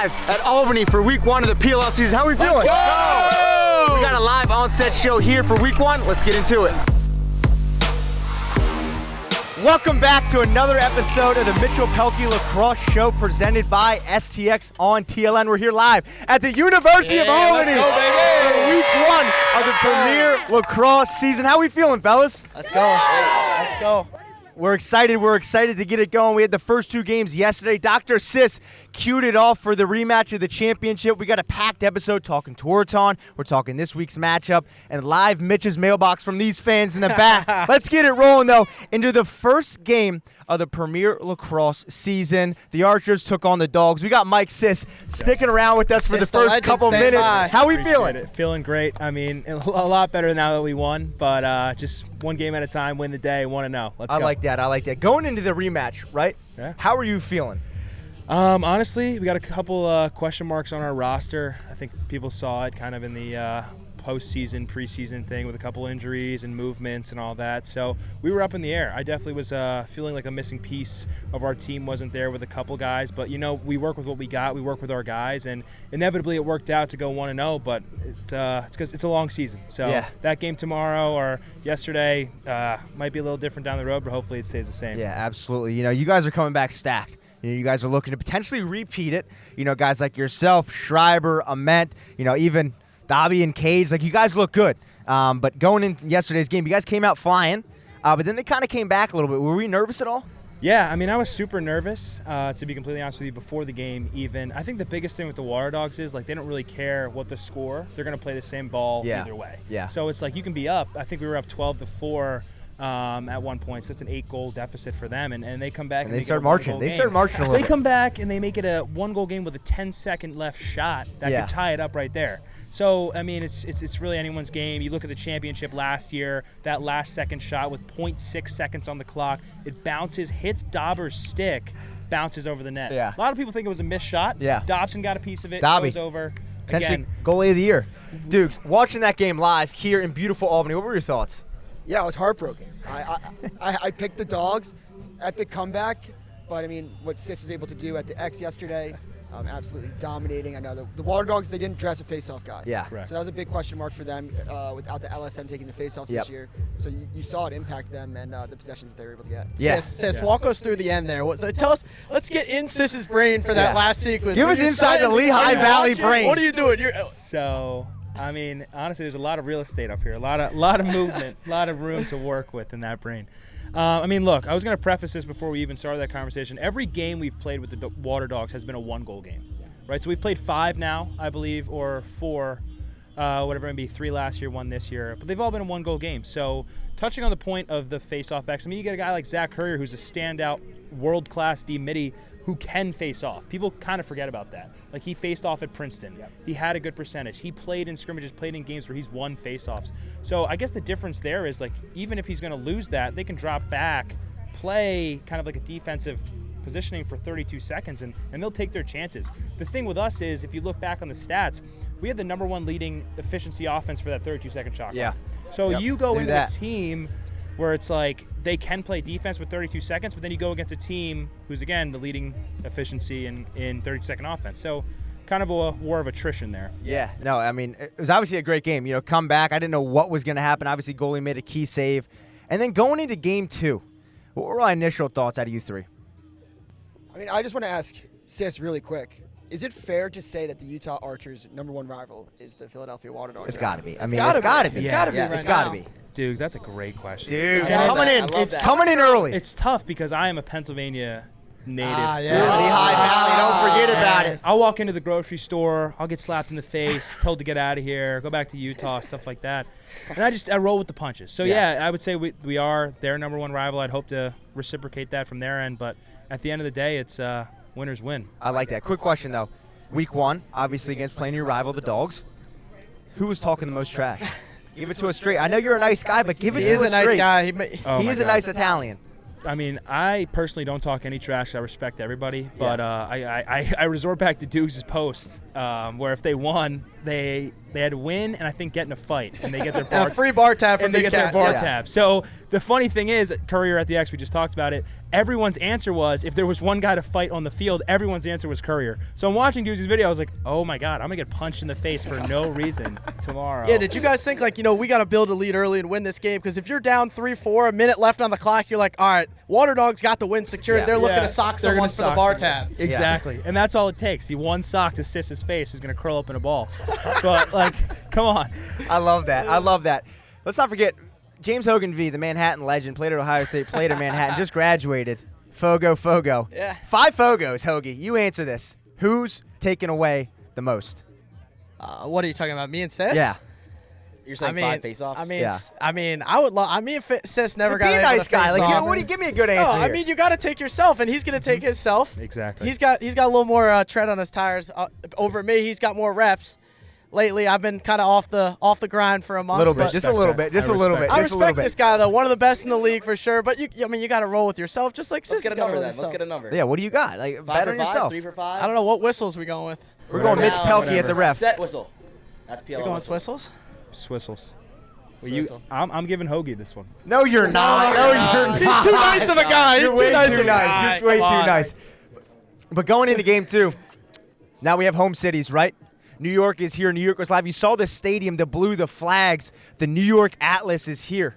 live at Albany for week 1 of the PLL season. How are we feeling? Let's go! We got a live on-set show here for week 1. Let's get into it. Welcome back to another episode of the Mitchell Pehlke Lacrosse Show presented by STX on TLN. We're here live at the University of Albany for week 1 of the Premier Lacrosse season. How are we feeling, fellas? Let's go. Let's go. We're excited. We're excited to get it going. We had the first 2 games yesterday. Dr. Sis queued it off for the rematch of the championship. We got a packed episode talking Tewaaraton. We're talking this week's matchup and live Mitch's mailbox from these fans in the back. Let's get it rolling, though, into the first game of the Premier Lacrosse season. The Archers took on the Dogs. We got Mike Sis sticking around with us for the first couple minutes. How are we feeling? Feeling great. I mean, a lot better now that we won, but just one game at a time, win the day, 1-0. Let's go. I like that. I like that. Going into the rematch, right? Yeah. How are you feeling? Honestly, we got a couple question marks on our roster. I think people saw it kind of in the postseason, preseason thing with a couple injuries and movements and all that. So we were up in the air. I definitely was feeling like a missing piece of our team wasn't there with a couple guys. But, you know, we work with what we got. We work with our guys. And inevitably it worked out to go 1-0. But it's because it's a long season. So that game tomorrow or yesterday might be a little different down the road, but hopefully it stays the same. Yeah, absolutely. You know, you guys are coming back stacked. You guys are looking to potentially repeat it. You know, guys like yourself, Schreiber, Ament, you know, even Dobby and Cage, like you guys look good. But going in yesterday's game, you guys came out flying, but then they kind of came back a little bit. Were we nervous at all? Yeah, I mean, I was super nervous, to be completely honest with you, before the game even. I think the biggest thing with the Water Dogs is, like, they don't really care what the score. They're going to play the same ball either way. Yeah. So it's like you can be up. I think we were up 12-4 at one point, so it's an 8-goal deficit for them, and they come back and they start marching. They start marching a little bit. They come back and they make it a 1-goal game with a 10-second left shot that could tie it up right there. So, I mean, it's really anyone's game. You look at the championship last year, that last second shot with 0.6 seconds on the clock. It bounces, hits Dauber's stick, bounces over the net. Yeah. A lot of people think it was a missed shot. Yeah. Dobson got a piece of it. Dobby. Goes over. Potentially goalie of the year. Dukes, watching that game live here in beautiful Albany, what were your thoughts? Yeah, I was heartbroken. I picked the Dogs, epic comeback, but I mean, what Sis is able to do at the X yesterday, absolutely dominating. I know the Water Dogs, they didn't dress a face-off guy. Yeah. Correct. So that was a big question mark for them without the LSM taking the face-offs this year. So you saw it impact them and the possessions that they were able to get. Yeah. Sis, walk us through the end there. Tell us, let's get in Sis's brain for that last sequence. Give us inside the Lehigh Valley brain. What are you doing? So, I mean, honestly, there's a lot of real estate up here, a lot of movement, a lot of room to work with in that brain. I mean, look, I was going to preface this before we even started that conversation. Every game we've played with the Water Dogs has been a 1-goal game, right? So we've played 5 now, I believe, or 4, whatever it may be, 3 last year, 1 this year. But they've all been a 1-goal game. So touching on the point of the face-off X, I mean, you get a guy like Zach Currier who's a standout world-class D-midi who can face off. People kind of forget about that. Like, he faced off at Princeton. He had a good percentage. He played in scrimmages, played in games where he's won face-offs. So I guess the difference there is, like, even if he's going to lose that, they can drop back, play kind of like a defensive positioning for 32 seconds, and they'll take their chances. The thing with us is, if you look back on the stats, we have the #1 leading efficiency offense for that 32-second shot clock. So you go into a team where it's like they can play defense with 32 seconds, but then you go against a team who's, again, the leading efficiency in 32-second offense. So kind of a war of attrition there. Yeah. No, I mean, it was obviously a great game. You know, come back. I didn't know what was going to happen. Obviously, goalie made a key save. And then going into game 2, what were our initial thoughts out of you 3? I mean, I just want to ask Sis really quick. Is it fair to say that the Utah Archers' #1 rival is the Philadelphia Water Dogs? It's got to be. I mean, gotta it's got to be. be. It's gotta be right It's got to now. be. Dude, that's a great question. Dude, I love coming that. in. I love It's that. coming in early. It's tough because I am a Pennsylvania native. Lehigh Valley, don't forget about it. I'll walk into the grocery store, I'll get slapped in the face, told to get out of here, go back to Utah, stuff like that. And I roll with the punches. So yeah, I would say we are their #1 rival. I'd hope to reciprocate that from their end, but at the end of the day, it's winners win. I like that. Quick question, though. Week 1, obviously against playing your rival, the Dogs. Who was talking the most trash? Give it to us straight. I know you're a nice guy, but give it to us straight. He is a nice guy. He is a nice Italian. I mean, I personally don't talk any trash. I respect everybody, but I resort back to Dukes' post, where if they won, they had to win and I think get in a fight, and they get their bar And a free bar tab from and they Big get their Cat. bar Yeah. tab. So the funny thing is, Courier at the X, we just talked about it. Everyone's answer was, if there was one guy to fight on the field, everyone's answer was Courier. So I'm watching Doozy's video. I was like, oh my God, I'm gonna get punched in the face for no reason tomorrow. Yeah, did you guys think, like, we got to build a lead early and win this game? Because if you're down 3-4, a minute left on the clock, you're like, all right, Water Dogs got the win secured. Yeah. They're looking Yeah, to sock they're someone gonna for the sock bar someone. tab. Exactly, and that's all it takes. You one sock to Sis's face, who's gonna curl up in a ball. But like, come on. I love that. I love that. Let's not forget, James Hogan V, the Manhattan legend, played at Ohio State, played at Manhattan, just graduated. Fogo. Yeah. 5 Fogos, Hoagie. You answer this. Who's taking away the most? What are you talking about? Me and Sis? Yeah. You're saying 5 face-offs? I mean, I would love. I mean, if Sis never To got be a able nice to guy. face Like, off. give me a good No, answer I here. mean, you got to take yourself, and he's gonna take himself. Exactly. He's got a little more tread on his tires over me. He's got more reps. Lately, I've been kind of off the grind for a month. little bit, but just a little bit, just a little bit, I just a little respect bit. this guy though. One of the best in the league for sure. But you got to roll with yourself, just like Let's Sis get a gotta number roll then. with Let's get a yourself. number. Yeah, what do you got? Like, 5 bet for on 5? yourself. 3 for 5? I don't know what whistles we going with. We're going Mitch Now, Pehlke at the ref. Set whistle. That's PLL We're going whistle. whistles. Swissels. Swissel. I'm giving Hoagie this one. No, you're not. No, you're not. He's too nice of a guy. You're He's way too nice too of a nice. guy. You're way Come too on. nice. But going into game 2, now we have home cities, right? New York is here. New York was live. You saw the stadium, the blue, the flags. The New York Atlas is here.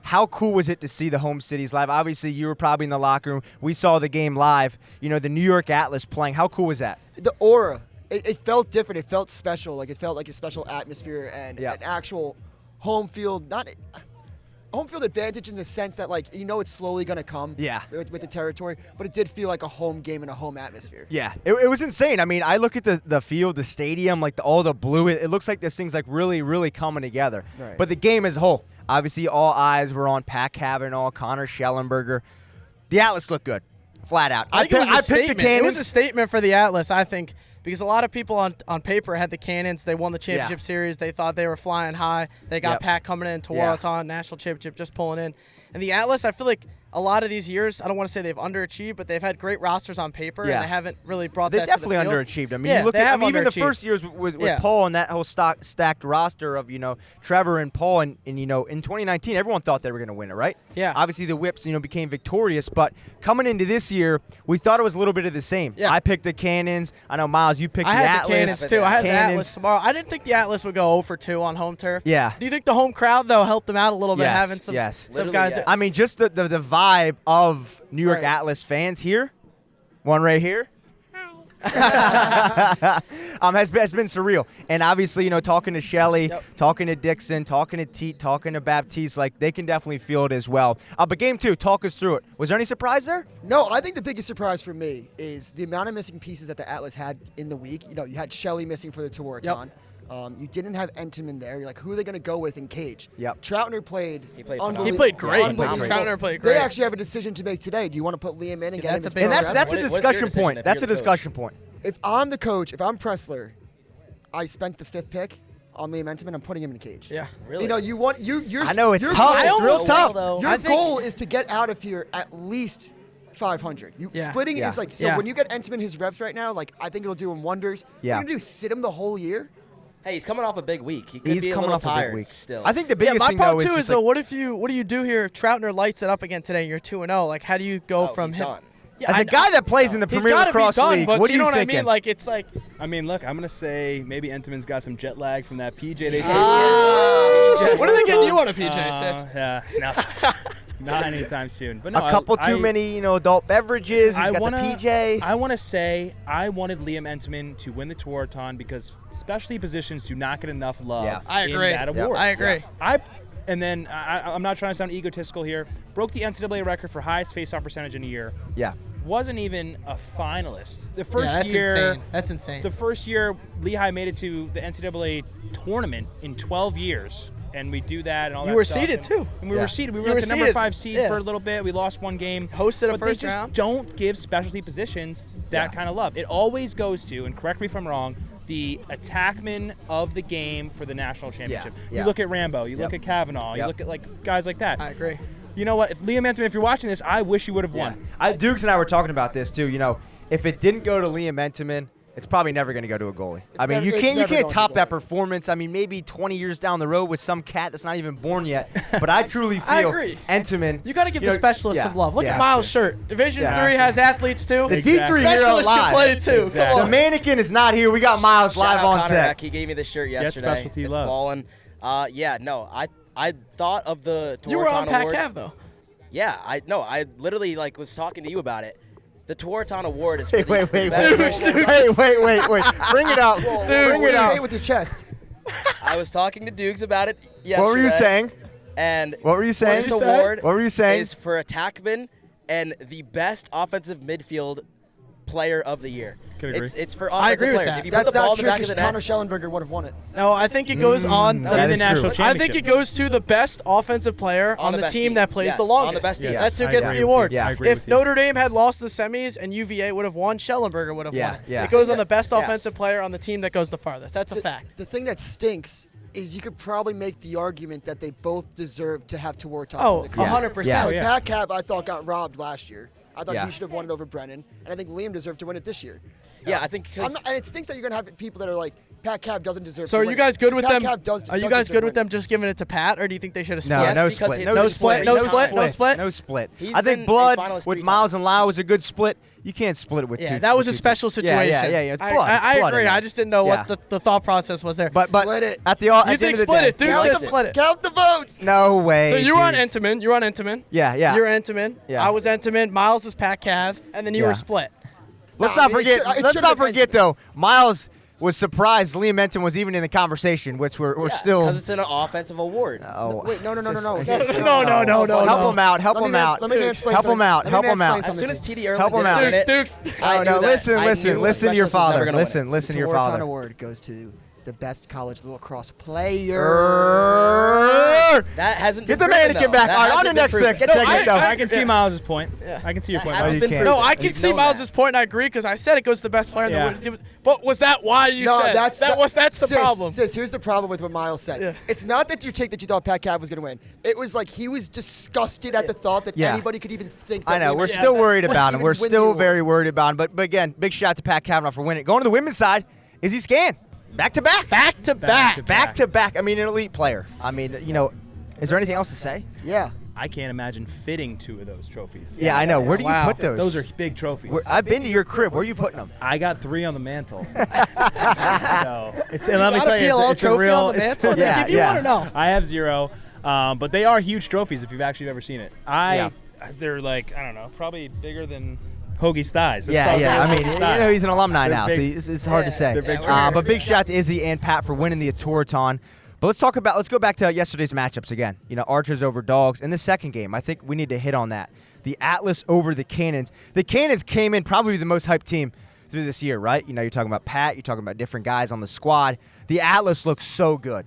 How cool was it to see the home cities live? Obviously, you were probably in the locker room. We saw the game live. The New York Atlas playing. How cool was that? The aura, it felt different. It felt special. Like, it felt like a special atmosphere and Yeah. an actual home field, home field advantage in the sense that, like, it's slowly going to come with the territory, but it did feel like a home game and a home atmosphere. Yeah, it was insane. I mean, I look at the field, the stadium, like all the blue. It looks like this thing's like really, really coming together. Right. But the game as a whole, obviously all eyes were on Pat Cavanaugh, Connor Schellenberger. The Atlas looked good, flat out. I think it was a picked the statement. It Cannons. was a statement for the Atlas, I think, because a lot of people on paper had the Cannons. They won the championship series. They thought they were flying high. They got Yep. Pat coming in, Tewaaraton, national championship, just pulling in. And the Atlas, I feel like a lot of these years, I don't want to say they've underachieved, but they've had great rosters on paper, Yeah. and they haven't really brought They that definitely to the field. underachieved. I mean, Yeah, you look they at have even the underachieved. first years with Yeah. Paul and that whole stacked roster of Trevor and Paul, and in 2019 everyone thought they were going to win it, right? Yeah. Obviously the Whips became victorious, but coming into this year we thought it was a little bit of the same. Yeah. I picked the Cannons. I know Miles, you picked I the had Atlas. the Cannons too. I had the Cannons. Atlas tomorrow. I didn't think the Atlas would go 0-2 on home turf. Yeah. Do you think the home crowd though helped them out a little bit, Yes, having some yes. some Literally, guys? yes. I mean, just the vibe of New York Right. Atlas fans here. One right here. Has been surreal. And obviously, talking to Shelly, talking to Dixon, talking to Teat, talking to Baptiste, like they can definitely feel it as well. But game 2, talk us through it. Was there any surprise there? No, I think the biggest surprise for me is the amount of missing pieces that the Atlas had in the week. You had Shelly missing for the Tewaaraton. You didn't have Entenmann there. You're like, who are they going to go with in cage? Yep. Troutner played. He played unbelievable. He played great. Unbelievable. Troutner played great. They actually have a decision to make today. Do you want to put Liam in and get him that's as a big- And first that's round? a What is your discussion decision point. if That's a you're the coach? discussion point. If I'm the coach, if I'm Pressler, I spent the 5th pick on Liam Entenmann. I'm putting him in a cage. Yeah. Really? You're. I know, it's your tough. goal- It's real So tough. well, though. Your I think- goal is to get out of here at least 500. Yeah. Splitting Yeah. is like, so Yeah. when you get Entenmann his reps right now, like, I think it'll do him wonders. Yeah. What are you going to do, sit him the whole year? Hey, he's coming off a big week. He could He's be a coming little off a tired big week. still. I think the Yeah, biggest my thing though problem is too is just though, like, what do you do here if Troutner lights it up again today and you're 2-0? Like, how do you go from he's him? done. Yeah, as a guy that plays in the he's Premier gotta Lacrosse be done, League, but what are you know you what thinking? I mean? Like, it's like I mean, look, I'm gonna say maybe Entenmann's got some jet lag from that PJ they took. when are they getting you on a PJ, sis? Yeah, not anytime soon. But no, a couple I- too many, adult beverages. He's I got wanna, the PJ. I want to say I wanted Liam Entenmann to win the Tewaaraton because specialty positions do not get enough love Yeah. I agree. in that award. I agree. And then I'm not trying to sound egotistical here. Broke the NCAA record for highest face-off percentage in a year. Yeah. Wasn't even a finalist. The first Yeah, that's year, insane. That's insane. the first year Lehigh made it to the NCAA tournament in 12 years. And we do that and all that You were stuff. seeded, too. And we Yeah. were seeded. We You were were like the number seeded. 5 seed Yeah. for a little bit. We lost one game. Hosted a but first they just round. don't give specialty positions that Yeah. kind of love. It always goes to, and correct me if I'm wrong, the attackman of the game for the national championship. Yeah. You look at Rambo. You look Yep. at Kavanaugh. You Yep. look at like guys like that. I agree. You know what? If Liam Entenmann, if you're watching this, I wish you would have won. Dukes and I were talking about this too. If it didn't go to Liam Entenmann, it's probably never going to go to a goalie. I mean, never- you it's can't never going to top a that goalie. performance. I mean, maybe 20 years down the road with some cat that's not even born yet. But I truly I feel agree. Entenmann. You got to give the specialists some love. Look yeah. at Miles' shirt. Division Yeah. 3 has athletes too. The Exactly. D3 hero Specialists can live. play it too. Exactly. Come The on. mannequin is not here. We got Miles Shout live out on Connor set. Eck. He gave me the shirt yesterday. specialty it's love. ballin'. Yeah, no, I thought of the You were on Tewaaraton Pac Award. Cav though. Yeah, I literally was talking to you about it. The Tewaaraton Award is for Wait, the wait, wait, best wait, goalkeeper. wait. Bring it up. Whoa, Bring what it do you say up. with your chest? I was talking to Dukes about it yesterday. What were you saying? And What were you saying? this award What were you saying? is for attackman and the best offensive midfield player of the year. Could agree. It's for I offensive agree with players. that. If you put That's the ball not in the true back of because the Connor net, Schellenberger would have won it. No, I think it goes on. that is national true. I think it goes to the best offensive player on the best team team. that plays Yes, the on longest. the best team. That's who I gets agree the with award. you. Yeah. I agree If with you. Notre Dame had lost the semis and UVA would have won, Schellenberger would have Yeah, won it. yeah. It goes on the best Yes. offensive player on the team that goes the farthest. That's a fact. The thing that stinks is you could probably make the argument that they both deserve to have Tewaaraton. Oh, in the cup. 100%. Yeah. Like yeah. Pat Cav, I thought got robbed last year. I thought Yeah. he should have won it over Brennan, and I think Liam deserved to win it this year. yeah, I think I'm because not, and it stinks that you're gonna have people that are like Pat Cav doesn't deserve. So to are win you it. guys good 'Cause with Pat them? Cav does Are you does guys deserve good to with win them it. just giving it to Pat, or do you think they should have split? No, Yes, no because split. it's No no split. split, No no split. split. No split? No split. He's I been think a Blood finalist with 3 Miles times. and Lau was a good split. You can't split it with two. Yeah, that was a with two special teams. situation. Yeah. It's blood. I It's blood in agree. there. I just didn't know Yeah. what the thought process was there. But Split it. at the you at the think end of the split day, it, dude? Count Just the- split it. Count the votes. No way. So you were on dudes. Entenmann. You were on Entenmann. Yeah, yeah. You're Entenmann. Yeah. I was Entenmann. Miles was Pat Cav, and then you Yeah. were split. Let's Nah, not I mean, forget. it Let's should not have been forget though. Miles was surprised Liam Entenmann was even in the conversation, which we're still. because it's an offensive award. Oh, Wait, no. No. Help no. him out. Help Let him me out. Let me mansplain Help him something. out. Let me Help him mansplain out. As something soon as to you. TD Early Help him didn't out. win it, Dukes. I Oh, knew no, that- listen, I listen, knew listen to your Specialist was never father. gonna win it. Listen to your Tewaaraton father. Award goes to the best college lacrosse player. That hasn't Get been the proven, mannequin though. back. That All right, on hasn't the been next proven. segment, though. I can see Miles' point. I can see your That point. hasn't you been can't. proven. No, I can We've see known Miles' that. point, and I agree because I said it goes to the best player in Yeah. the world. But was that why you said? That's the sis, problem. Sis, here's the problem with what Miles said. Yeah. It's not that you thought Pat Cav was going to win. It was like he was disgusted at the thought that Yeah. anybody could even think that I know. Liam We're Entenmann still worried would about him. even We're win the still award. very worried about him. But again, big shout out to Pat Kavanaugh for winning. Going to the women's side, Izzy Scan. Back to back. Back to back. Back to back. I mean, an elite player. I mean, is there anything else to say? Yeah. I can't imagine fitting 2 of those trophies. Yeah, I know. Where do you Wow. put those? Those are big trophies. I've been to your crib. Where are you putting them? I got 3 on the mantle. So it's and let me got tell a you, PLL it's a trophy real. on the it's- mantle? Did they Yeah, give you yeah. one or no? I have 0, but they are huge trophies if you've actually ever seen it. They're like, I don't know, probably bigger than Hoagie's thighs. It's Yeah, probably yeah. I bigger mean, than Hoagie's thighs. he's an alumni They're now, big. so it's hard to say. They're big But big shout out to Izzy and Pat for winning the Tewaaraton. But let's go back to yesterday's matchups again. Archers over Dogs. In the second game, I think we need to hit on that. The Atlas over the Cannons. The Cannons came in probably the most hyped team through this year, right? You're talking about Pat. You're talking about different guys on the squad. The Atlas looks so good.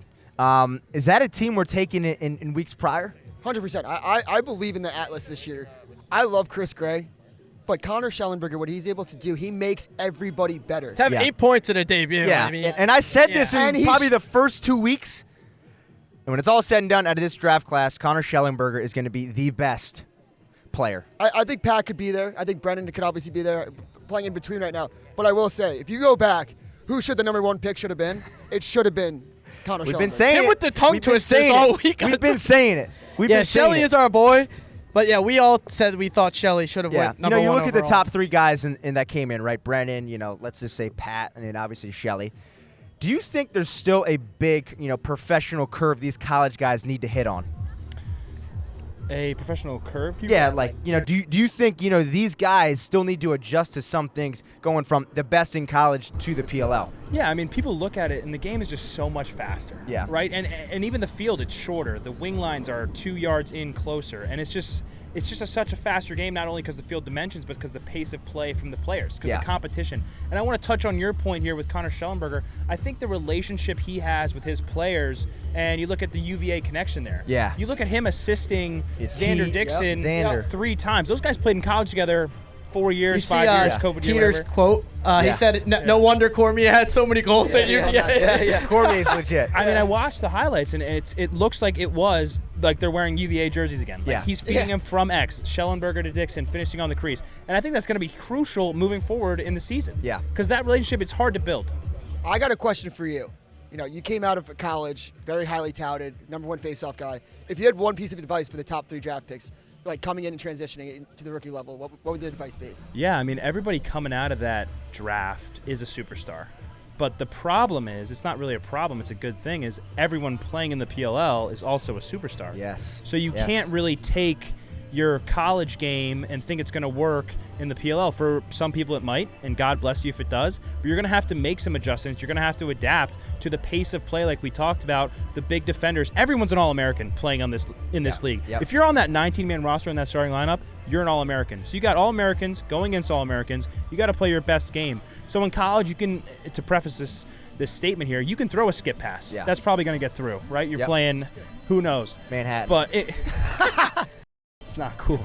Is that a team we're taking in weeks prior? 100%. I believe in the Atlas this year. I love Chris Gray, but Connor Schellenberger, what he's able to do, he makes everybody better. To have Yeah. 8 points in a debut. Yeah, I mean, and I said this And in he's- probably the first 2 weeks. And when it's all said and done, out of this draft class, Connor Schellenberger is going to be the best player. I think Pat could be there. I think Brennan could obviously be there, playing in between right now. But I will say, if you go back, who should the number 1 pick should have been? It should have been Connor We've Schellenberger. been saying Him it. with the tongue We've been twisters saying all it. week. We've been saying it. We've yeah, been saying Shelly it. is our boy. But yeah, we all said we thought Shelly should have Yeah, went number you 1 look at the overall. top 3 guys in that came in, right? Brennan, let's just say Pat, and then obviously Shelly. Do you think there's still a big, professional curve these college guys need to hit on? A professional curve? Yeah, do you think, these guys still need to adjust to some things going from the best in college to the PLL? Yeah, I mean, people look at it, and the game is just so much faster. Yeah. Right? And even the field, it's shorter. The wing lines are 2 yards in closer. And it's just such a faster game, not only because the field dimensions, but because the pace of play from the players, because Yeah. the competition. And I want to touch on your point here with Connor Schellenberger. I think the relationship he has with his players, and you look at the UVA connection there. Yeah. You look at him assisting It's Xander T- Dixon Xander. 3 times. Those guys played in college together 4 years, You see 5 years, COVID year, Teeter's whatever. quote. He said, no wonder Cormier had so many goals at UVA. Cormier's legit. I mean, I watched the highlights, and it looks like it was like they're wearing UVA jerseys again. Like Yeah. he's feeding them from X, Schellenberger to Dixon, finishing on the crease. And I think that's going to be crucial moving forward in the season. Yeah. Because that relationship, it's hard to build. I got a question for you. You know, you came out of college, very highly touted, #1 faceoff guy. If you had one piece of advice for the top 3 draft picks, like coming in and transitioning to the rookie level, what would the advice be? Yeah, I mean, everybody coming out of that draft is a superstar. But the problem is, it's not really a problem, it's a good thing, is everyone playing in the PLL is also a superstar. Yes. So you Yes. can't really take your college game and think it's going to work in the PLL. For some people it might, and God bless you if it does, but you're going to have to make some adjustments. You're going to have to adapt to the pace of play like we talked about, the big defenders. Everyone's an All-American playing on this league. Yep. If you're on that 19-man roster in that starting lineup, you're an All-American. So you got All-Americans going against All-Americans. You got to play your best game. So in college, you can, to preface this statement here, you can throw a skip pass. Yeah. That's probably going to get through, right? You're Yep. playing, who knows? Manhattan. But it's not cool.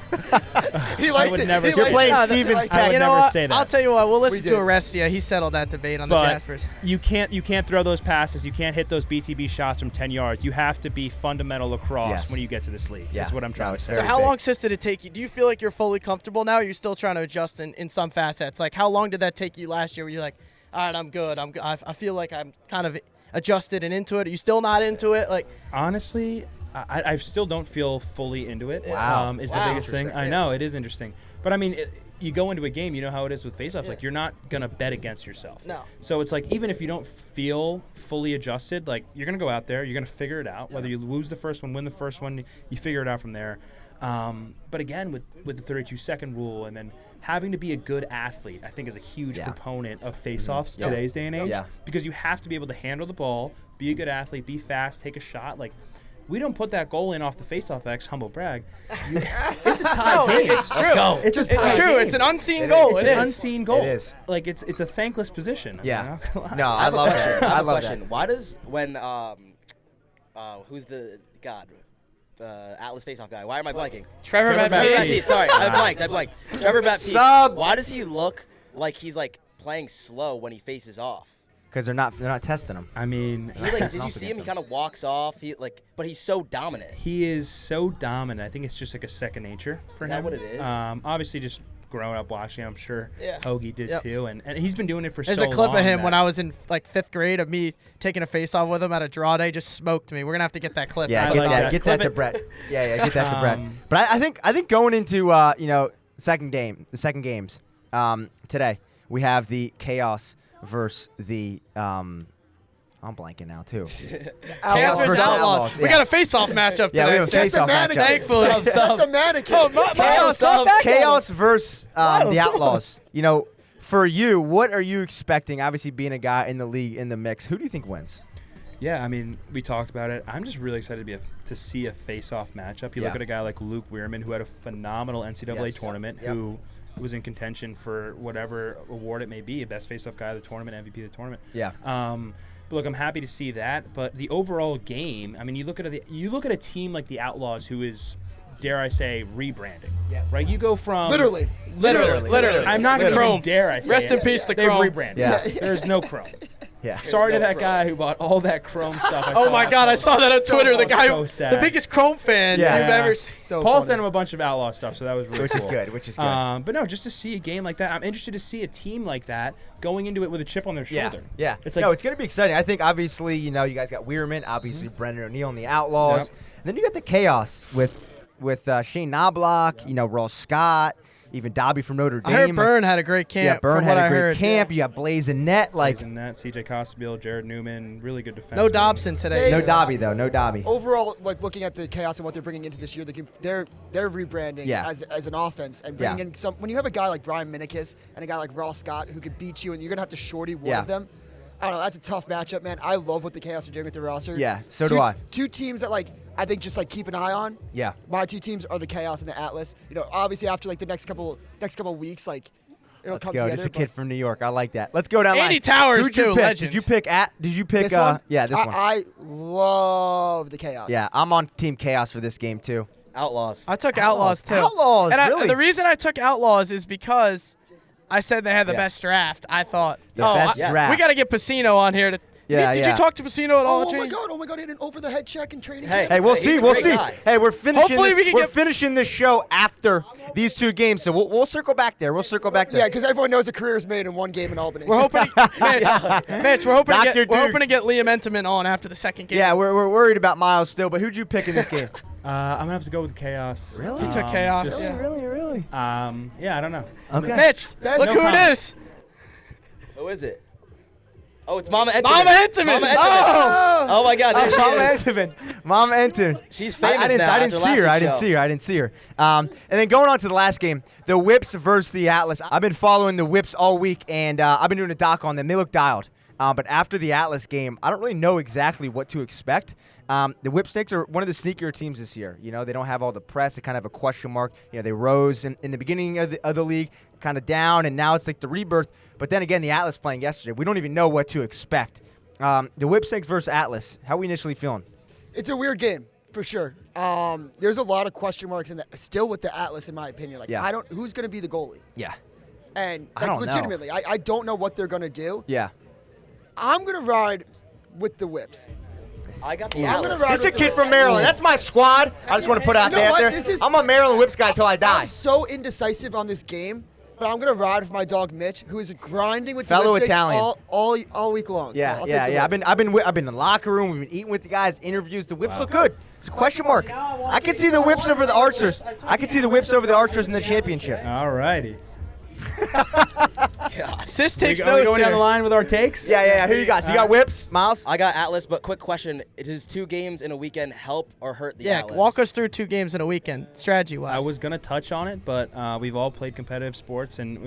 He I liked would it. never He say You're playing liked it. Stevens He liked tag. would You know never what? say that. I'll tell you what. We'll listen We to did. Arestia. He settled that debate on the But Jaspers. you can't throw those passes. You can't hit those BTB shots from 10 yards. You have to be fundamental lacrosse Yes. when you get to this league. Yeah. Is what I'm trying No, to it's say. So very how big. long, Sis, did it take you? Do you feel like you're fully comfortable now? Or you're still trying to adjust in some facets? Like, how long did that take you last year where you're like, all right, I'm good. I feel like I'm kind of adjusted and into it. Are you still not into it? Like, Honestly, I still don't feel fully into it. Wow. Is Wow. the biggest thing. I know, it is interesting. But I mean, you go into a game, you know how it is with face-offs. Yeah. Like, you're not going to bet against yourself. No. So it's like, even if you don't feel fully adjusted, like, you're going to go out there, you're going to figure it out. Whether you lose the first one, win the first one, you figure it out from there. But again, with the 32-second rule and then having to be a good athlete, I think is a huge proponent of face-offs Yeah. today's day and age. Yeah. Because you have to be able to handle the ball, be a good athlete, be fast, take a shot. Like, we don't put that goal in off the face-off X, humble brag. It's a tie game. it's true. go. It's a It's tie true. game. It's an unseen goal. It's It an is. unseen goal. It is. Like, it's a thankless position. I mean, Yeah. I'm not gonna lie. No, I I have a love question. that. I I have a love question. that. Why does when who's the Atlas faceoff guy? Why am I blanking? Trevor Trevor Baptiste. Baptiste. Sorry, I blanked. Trevor Baptiste. Sub. Why does he look like he's like playing slow when he faces off? Because they're not testing them. I mean, He like, did you see him? He kind of walks off. But he's so dominant. He is so dominant. I think it's just like a second nature for Is him. that what it is? Obviously, just growing up watching, I'm sure Yeah. Hoagie did Yep. too, and he's been doing it for There's so a clip long. of him that- when I was in like 5th grade of me taking a face off with him at a draw day. Just smoked me. We're gonna have to get that clip. Yeah, I get like that. that. Get Clip that to it. Brett. Yeah, get that to Brett. Um, But I think going into the second games today, we have the Chaos versus the I'm blanking now too. Chaos versus versus Outlaws. Outlaws, We yeah. got a face-off matchup Yeah, we today. have a face-off mannequin. matchup. Thankfully. That's the mannequin. Chaos versus the Outlaws. You know, for you, what are you expecting? Obviously, being a guy in the league in the mix, who do you think wins? Yeah, I mean, we talked about it. I'm just really excited to see a face-off matchup. You look Yeah. at a guy like Luke Weirman, who had a phenomenal NCAA Yes. tournament, Yep. who was in contention for whatever award it may be, best face-off guy of the tournament, MVP of the tournament. Yeah. But look, I'm happy to see that. But the overall game, I mean, you look at a team like the Outlaws, who is, dare I say, rebranding. Yeah. Right. You go from Literally. Literally. I'm not going to Chrome. even dare I say Rest it. in peace to They've Chrome. rebranded. Yeah. There's no Chrome. Yeah. Sorry to no that Chrome. guy who bought all that Chrome stuff. Oh my God! I saw that on Twitter. The guy, so sad. the biggest Chrome fan Yeah. you've ever seen. So Paul funny. sent him a bunch of Outlaw stuff, so that was really Which cool. is good. But no, just to see a game like that, I'm interested to see a team like that going into it with a chip on their Yeah, shoulder. yeah. It's like, No, it's going to be exciting. I think, obviously, you guys got Weirman, obviously Brendan O'Neill and the Outlaws. Yep. And then you got the Chaos with Shane Knobloch, Ross Scott, even Dobby from Notre Dame. I heard Byrne had a great camp. Yeah, Byrne from had what a I great heard. camp. You got Blazing Net. Like, in that, CJ Costabile, Jared Newman, really good defense. No Dobson today. no Dobby, though. No Dobby. Overall, like looking at the Chaos and what they're bringing into this year, they're rebranding Yeah. as an offense and bringing Yeah. in some. When you have a guy like Brian Minikis and a guy like Ross Scott who could beat you, and you're gonna have to shorty one Yeah. of them. I don't know. That's a tough matchup, man. I love what the Chaos are doing with their roster. Yeah, so do I. Two teams that I think just keep an eye on. Yeah. My two teams are the Chaos and the Atlas. Obviously after the next couple weeks, it'll Let's come go. together. Just a but kid from New York. I like that. Let's go down Andy line. Towers, Who'd you too, pick? legend. Did you pick this one? Yeah, this one. I love the Chaos. Yeah, I'm on Team Chaos for this game, too. Outlaws. I took Outlaws too. Outlaws, and really? the reason I took Outlaws is because I said they had the Yes. best draft. I thought, The best yes. draft. we got to get Pacino on here to Yeah, Did you talk to Pacino at all? Oh my Gene? god! Oh my god! He had an over-the-head check in training. Hey. camp. Hey, we'll He's see. a We'll great see. guy. Hey, we're finishing. Hopefully we can we're get- finishing this show after these 2 games, so we'll circle back there. We'll circle back there. Yeah, because everyone knows a career is made in 1 game in Albany. We're hoping, Mitch, we're hoping Dr. to get Liam Enterman on after the second game. Yeah, we're worried about Miles still, but who'd you pick in this game? I'm gonna have to go with chaos. Really? You took chaos. just- Yeah. Really? Yeah, I don't know. Okay. Mitch, Best- look No who comment. it is. Who is it? Oh, it's Mama Enterman. Mama Enterman. Mama Enterman. Oh! Oh my God, there she Mama is. Enterman. Mama Enterman. She's famous I didn't, now I didn't after see her. last I didn't week's see her. I didn't see her. And then going on to the last game, the Whips versus the Atlas. I've been following the Whips all week, and I've been doing a doc on them. They look dialed. But after the Atlas game, I don't really know exactly what to expect. The Whipsnakes are one of the sneakier teams this year. You know, they don't have all the press. They kind of have a question mark. You know, they rose in the beginning of the league, kind of down, and now it's like the rebirth. But then again, the Atlas playing yesterday, we don't even know what to expect. The Whipsnakes versus Atlas. How are we initially feeling? It's a weird game for sure. There's a lot of question marks in still with the Atlas, in my opinion. Like, Yeah. who's going to be the goalie? Yeah. And I like, don't know. legitimately, I don't know what they're going to do. Yeah. I'm going to ride with the Whips. I got the I'm gonna Atlas. ride This is a with kid the- from Maryland. That's my squad. I just want to put out You know there. what? there. This is- I'm a Maryland Whips guy until I die. I'm so indecisive on this game, but I'm going to ride with my dog Mitch, who is grinding with Fellow the Whipsnakes Italian. all week long. Yeah, so I'll yeah, take the yeah. Whips. I've been in the locker room. We've been eating with the guys. Interviews. The Whips look good. It's a question mark. I can see the Whips over the Archers. I can see the Whips over the Archers in the championship. All righty. Sis Are we takes going notes down the here. line with our takes? Yeah. Who you got? So you got Whips, Miles. I got Atlas, but quick question: does 2 games in a weekend help or hurt the Yeah, Atlas? walk us through 2 games in a weekend, strategy-wise. I was gonna touch on it, but we've all played competitive sports, and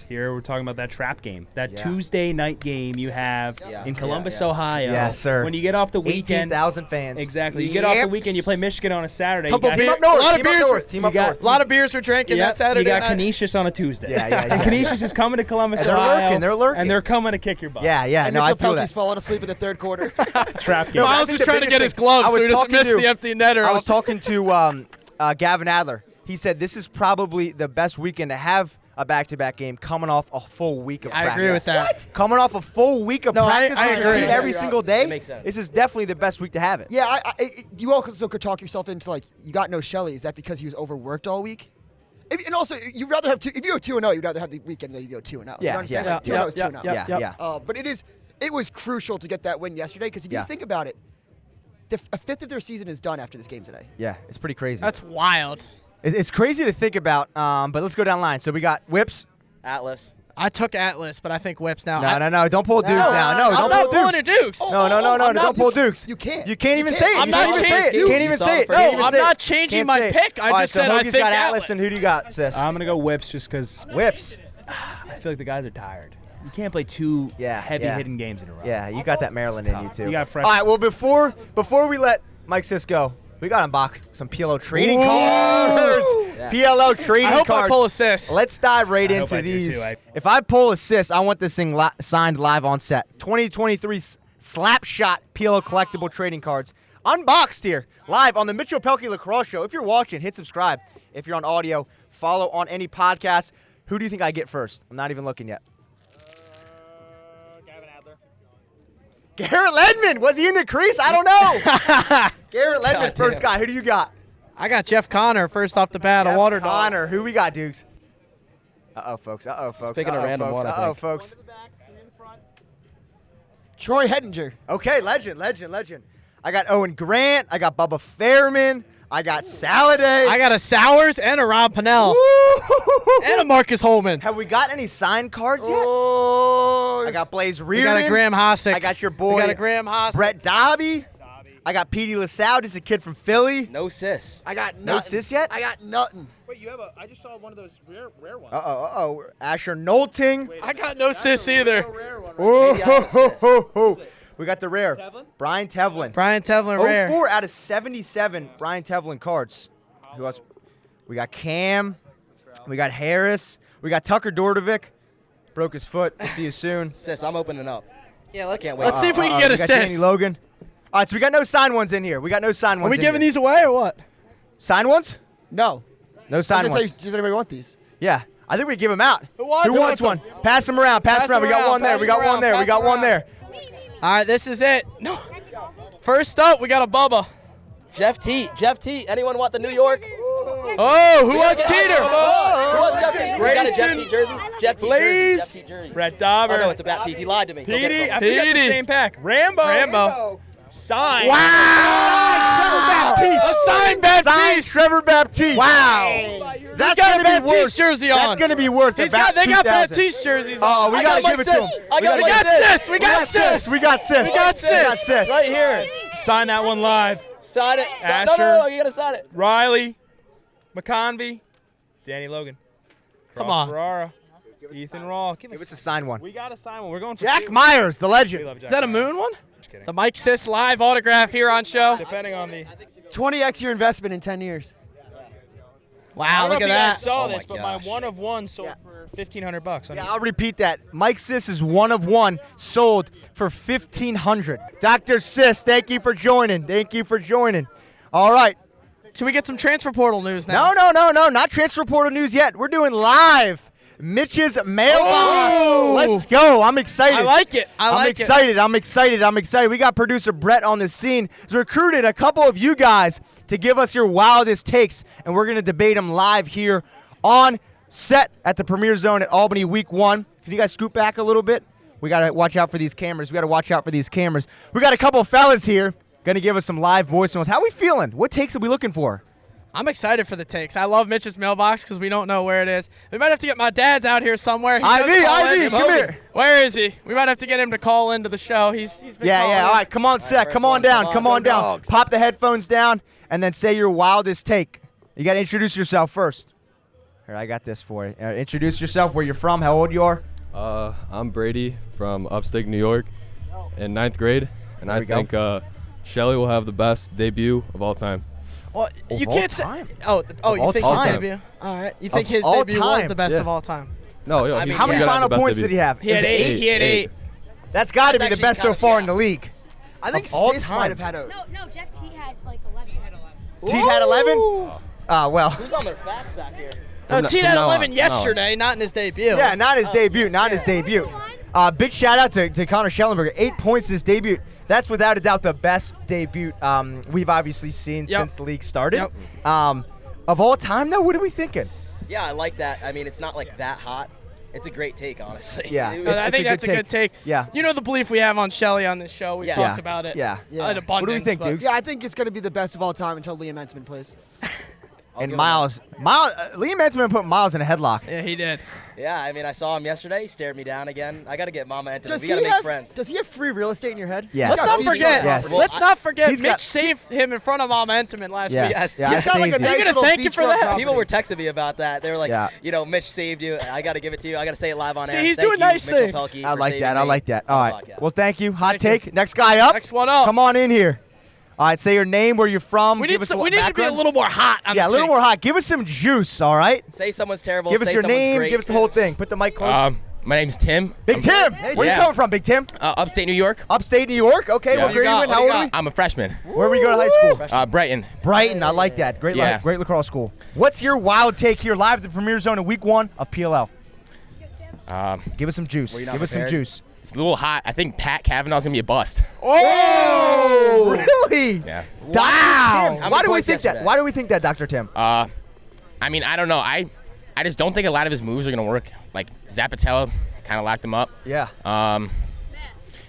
here we're talking about that trap game, that Yeah. Tuesday night game you have Yeah. in Columbus, Yeah. Ohio. Yes, sir. When you get off the weekend, 18,000 fans. exactly. You get off the Yep. weekend, you play Michigan on a Saturday. Couple you got, beer- Team up north. A lot of Team up beers north. were- Team up you got- north. a lot of beers were drinking Yep, that Saturday you got night. Canisius on a Tuesday. Yeah. And Canisius is coming to Columbus, And they're Ohio. lurking, they're lurking. And they're coming to kick your butt. Yeah. And No, I Mitchell feel Pehlke's that. falling asleep in the third quarter. Trap game. No, I Miles think is the trying to biggest get his thing- gloves I so was he doesn't talking miss to- the empty netter. I was talking to Gavin Adler. He said this is probably the best weekend to have a back-to-back game coming off a full week of I practice. agree with that. What? Coming off a full week of No, I practice with your agree. team every Yeah, single day, it makes sense. this is definitely the best week to have it. Yeah, you also could talk yourself into like you got no Shelley. Is that because he was overworked all week? And also, you'd rather have if you go 2-0, you'd rather have the weekend than you go 2-0. You know what I'm saying? Like, 2-0 is 2-0. Yeah. But it was crucial to get that win yesterday because if you think about it, a fifth of their season is done after this game today. Yeah, it's pretty crazy. That's wild. It's crazy to think about, but let's go down the line. So we got Whips. Atlas. I took Atlas, but I think Whips now. No. Don't pull Dukes now. No, I'm don't not pull pulling Dukes. a Dukes. No. I'm not- Don't pull Dukes. You can't. You can't even say it. I'm You not can't even say it. changing- You can't even You say saw it. it for No, Dukes. I'm not changing Can't my say it. pick. I All right, just so said I Hoagie's think got Atlas. Atlas, and who do you got, sis? I'm going to go Whips just because Whips. I feel like the guys are tired. You can't play 2 heavy-hitting games in a row. Yeah, you got that Maryland in you too. You got fresh. All right, well before we let Mike Sis go, we got to unbox some PLL Trading Cards. Yeah. PLL Trading I hope Cards. I pull assist. Let's dive right I hope into I do, these. too. If I pull assist, I want this thing signed live on set. 2023 Slapshot PLL collectible trading cards. Unboxed here, live on the Mitchell Pehlke Lacrosse Show. If you're watching, hit subscribe. If you're on audio, follow on any podcast. Who do you think I get first? I'm not even looking yet. Gavin Adler. Garrett Ledman. Was he in the crease? I don't know. Garrett Ledman, God first damn. guy. Who do you got? I got Jeff Connor first off the bat, a water dog. Connor. Who we got, Dukes? Uh-oh, folks. picking a random one, I Uh-oh, think. folks. Troy Hettinger. Okay, legend. I got Owen Grant. I got Bubba Fairman. I got Saladay. I got a Sowers and a Rob Pennell and a Marcus Holman. Have we got any signed cards yet? Oh, I got Blaze We Reardon. got a Graham Hosick. I got your boy We got a Graham Hosick. Brett Dobby. I got Petey LaSalle, just a kid from Philly. No sis. I got No nothing. sis yet? I got nothing. Wait, you have I just saw one of those rare ones. Uh-oh. Asher Knowlting. I got no sis either. Oh, Maybe I have a sis. We got the rare. Brian Tevlin. Brian Tevlin rare. 04 out of 77 Brian Tevlin cards. Who else? We got Cam. We got Harris. We got Tucker Dordovic. Broke his foot. We'll see you soon. Sis, I'm opening up. Yeah, Can't wait. let's see if we can get we a got sis. Danny Logan. All right, so we got no signed ones in here. Are we in giving here. these away or what? Signed ones? No. No signed I was gonna ones. say, does anybody want these? Yeah, I think we give them out. Who wants wants one? Pass them around. Pass them around. We got one there. We got one there. We got one there. All right, this is it. No. First up, we got a Bubba. Jeff T. Anyone want the New York? Oh, who wants Teeter? Who wants Jeff T? We got a Jeff T jersey. Jeff T Please. jersey. Jeff T jersey. Brett Dauber. Oh no, it's a Baptiste. He lied to me. Go get Petey. it I from think that's the Petey. same pack. Rambo. Signed. Wow! A signed Baptiste. Trevor Baptiste. Wow. That's got gonna a be Baptiste worth. jersey on. That's gonna be worth. They got 2,000. Baptiste jerseys on. Oh, we gotta give it to him. I got We got sis. We got sis. We got sis. Right here. Sign that one live. Sign it. Asher. No, you gotta sign it. Riley. McConvey. Danny Logan. Come Cross on. Ferrara. Ethan Rawl. Give Give us a signed one. We got to sign one. We're going for Jack two. Myers, the We legend. love Jack Is that a Myers. moon one? Just kidding. The Mike Sis live autograph here on show. Depending on the. 20x your investment in 10 years. I Wow, don't look know at if you guys that. saw Oh this, my but my gosh. 1 of 1 sold for $1,500. Yeah, I'll repeat that. Mike Sis is 1 of 1, sold for $1,500. Dr. Sis, thank you for joining. Thank you for joining. All right. Should we get some transfer portal news now? No, not transfer portal news yet. We're doing live Mitch's mailbox. Oh! Let's go. I'm excited. I like it. I'm excited. We got producer Brett on the scene. He's recruited a couple of you guys to give us your wildest takes, and we're going to debate them live here on set at the Premier Zone at Albany Week 1. Can you guys scoot back a little bit? We got to watch out for these cameras. We got a couple of fellas here going to give us some live voice notes. How we feeling? What takes are we looking for? I'm excited for the takes. I love Mitch's mailbox because we don't know where it is. We might have to get my dad's out here somewhere. He does call Ivy, in. come here. Where is he? We might have to get him to call into the show. He's been calling Yeah. in. All right, come on, Seth. first Come on one, down. come Come on, on go down. Dogs. Pop the headphones down and then say your wildest take. You got to introduce yourself first. Here, I got this for you. Introduce yourself, where you're from, how old you are. I'm Brady from upstate New York in 9th grade, and I we go. think Shelly will have the best debut of all time. Well, you all can't time. say. Oh, you all think time. his debut? All right. You think Of his all debut was time. the best Yeah. of all time? No, I mean, How many Yeah. final points did he have? He had Is it 8. He had 8. That's got to That's be the actually best so kind of- far yeah. in the league. I think Of all Sis time. might have had a. No, Jeff T had like 11. T had 11? Well. Who's on their facts back here? No, From T now had on, 11 no. yesterday, not in his debut. Yeah, not his debut. Not his debut. Big shout out to Connor Schellenberger. 8 points his debut. That's without a doubt the best debut we've obviously seen Yep. since the league started. Yep. Of all time, though, what are we thinking? Yeah, I like that. I mean, it's not like that hot. It's a great take, honestly. Yeah. It No, was- I It's think a that's good a good take. Yeah. You know the belief we have on Shelly on this show. We've Yeah. talked about it. Yeah. Yeah. In abundance. What do we think, but- Dukes? Yeah, I think it's going to be the best of all time until Liam Entman plays. I'll And give him Miles, Liam Entman put Miles in a headlock. Yeah, he did. that. Yeah, I mean, I saw him yesterday. He stared me down again. I got to get Mama Entman. Does We he got to make have? friends. Does he have free real estate in your head? Yes. Let's He's not got forget. Yes. Let's not forget. He's Mitch got- saved him in front of Mama Entenmann last Yes. week. Yeah, I He's got like a saved nice you. You're gonna little thank you for beachfront that? property. People were texting me about that. They were like, Yeah. you know, Mitch saved you. I got to give it to you. I got to say it live on See, air. he's Thank doing you, nice Mitchell things. Pehlke, I for like saving that. I me like that. on All the right. podcast. Well, thank you. Hot Thank you. take. Next guy up. Next one up. Come on in here. All right. Say your name, where you're from. We Give need, us some, a we need to be a background. little more hot. On Yeah, a the little take. more hot. Give us some juice. All right. Say someone's terrible. Give us say your someone's name. Great. Give us the whole thing. Put the mic close. My name's Tim. Big Tim. Where you yeah. coming from, Big Tim? Upstate New York. Upstate New York. Okay. Yeah. What grade are you in? What How do you old are we? I'm a freshman. Where we go to high school? Brighton. Brighton. I like that. Great, Yeah. great lacrosse school. What's your wild take here live at the Premier Zone in Week 1 of PLL? Give us some juice. Were you not Give us some prepared? juice. It's a little hot. I think Pat Kavanaugh's gonna be a bust. Oh, really? Yeah. Wow. How Why many do we points think that? yesterday? Why do we think that, Dr. Tim? I mean, I don't know. I just don't think a lot of his moves are gonna work. Like ઝ𝐵𝐇𝐄 kind of locked him up. Yeah.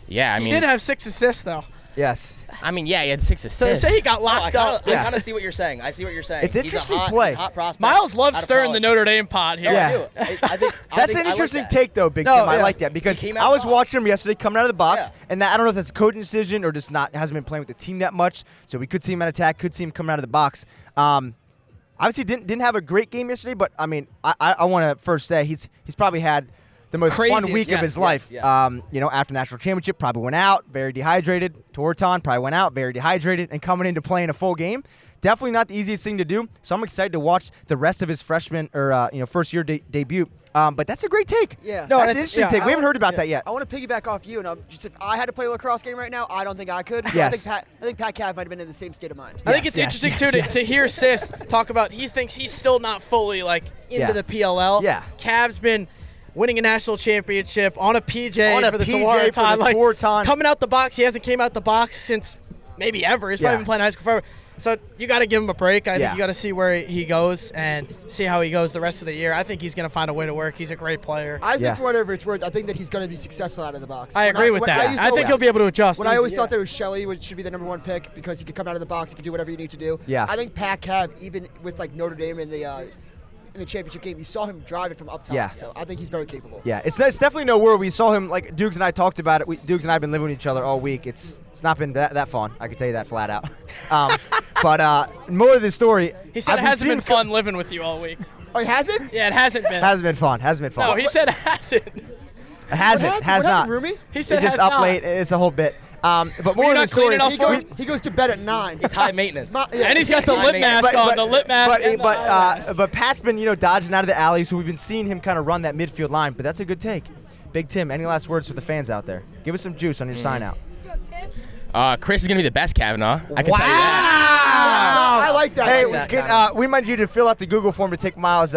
Yeah. I He mean, did have 6 assists though. Yes. yeah, he had 6 So assists. say he got Oh, I locked kind up. of see what you're saying. I see what you're saying. It's He's interesting a hot, play. hot prospect. Miles loves out of stirring the college. Notre Dame pot here. No, Yeah. I do. I think That's I an think I like interesting that. take, though, Big No, Tim. I yeah. like that because He came out I was hot. watching him yesterday coming out of the box, Yeah. and that, I don't know if that's a coaching decision or just hasn't been playing with the team that much. So we could see him at attack, could see him coming out of the box. Obviously, didn't have a great game yesterday, but I mean, I want to first say he's probably had the most fun Craziest, week of yes, his yes, life. yes. After national championship, probably went out very dehydrated. Tewaaraton probably went out very dehydrated, and coming into playing a full game, definitely not the easiest thing to do. So I'm excited to watch the rest of his freshman or first year debut. But that's a great take. Yeah. No, No, that's an interesting take. We haven't heard about that yet. I want to piggyback off you, and just if I had to play a lacrosse game right now, I don't think I could. So Yes. I think Pat Cav might have been in the same state of mind. I think Yes, it's yes, interesting yes, too yes. to hear Sis talk about he thinks he's still not fully like into Yeah. the PLL. Yeah. Cav's been winning a national championship on a PJ On a for the PJ for Tewaaraton. the Tewaaraton. Coming out the box, he hasn't came out the box since maybe ever. He's probably been playing high school forever. So you got to give him a break. I think you got to see where he goes and see how he goes the rest of the year. I think he's going to find a way to work. He's a great player. I think for whatever it's worth, I think that he's going to be successful out of the box. I agree with that. I think he'll be able to adjust. When I always thought that it was Shelley should be the #1 pick because he could come out of the box, he could do whatever you need to do. Yeah. I think Pac-Cav, even with like Notre Dame in the championship game, you saw him drive it from up top. Yeah. So I think he's very capable. Yeah, it's definitely no word. We saw him, like Dukes and I talked about it. Dukes and I have been living with each other all week. It's not been that fun. I can tell you that flat out. But more of the story. He said it hasn't been fun living with you all week. Oh, it hasn't? Yeah, it hasn't been. Hasn't been fun. Hasn't been fun. No, he said it hasn't. It hasn't. Has what not. happened, Rumi? He said just has up not. late. It's a whole bit. But more of the not story. cleaning up He goes to bed at 9. It's high maintenance. And he's got the lip mask on. The lip mask. and the eye mask. But Pat's been dodging out of the alley, so we've been seeing him kind of run that midfield line. But that's a good take. Big Tim, any last words for the fans out there? Give us some juice on your sign out. Chris is gonna be the best Kavanaugh. I can tell you that. I like that. Hey, we might need you to fill out the Google form to take Miles'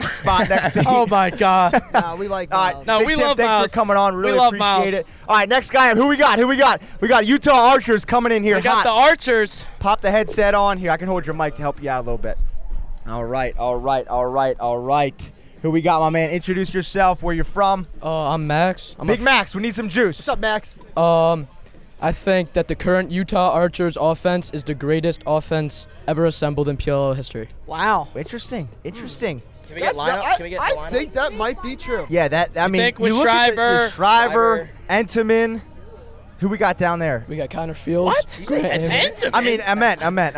spot next season. Oh my God. We like All right, No, Big we Tim, love thanks Miles. for coming on. Really love appreciate Miles. it. All right, next guy. Who we got? We got Utah Archers coming in here We got hot. the Archers. Pop the headset on here. I can hold your mic to help you out a little bit. All right. Who we got, my man? Introduce yourself, where you're from. I'm Max. Big Max, we need some juice. What's up, Max? I think that the current Utah Archers offense is the greatest offense ever assembled in PLL history. Wow. Interesting. Can we get lineup? Can we get the I lineup? think that might be true. Yeah, I mean, think with you look at Shriver, Shriver, Entenmann. Who we got down there? We got Connor Fields. What? Grant Ammon. I mean, I meant. Grant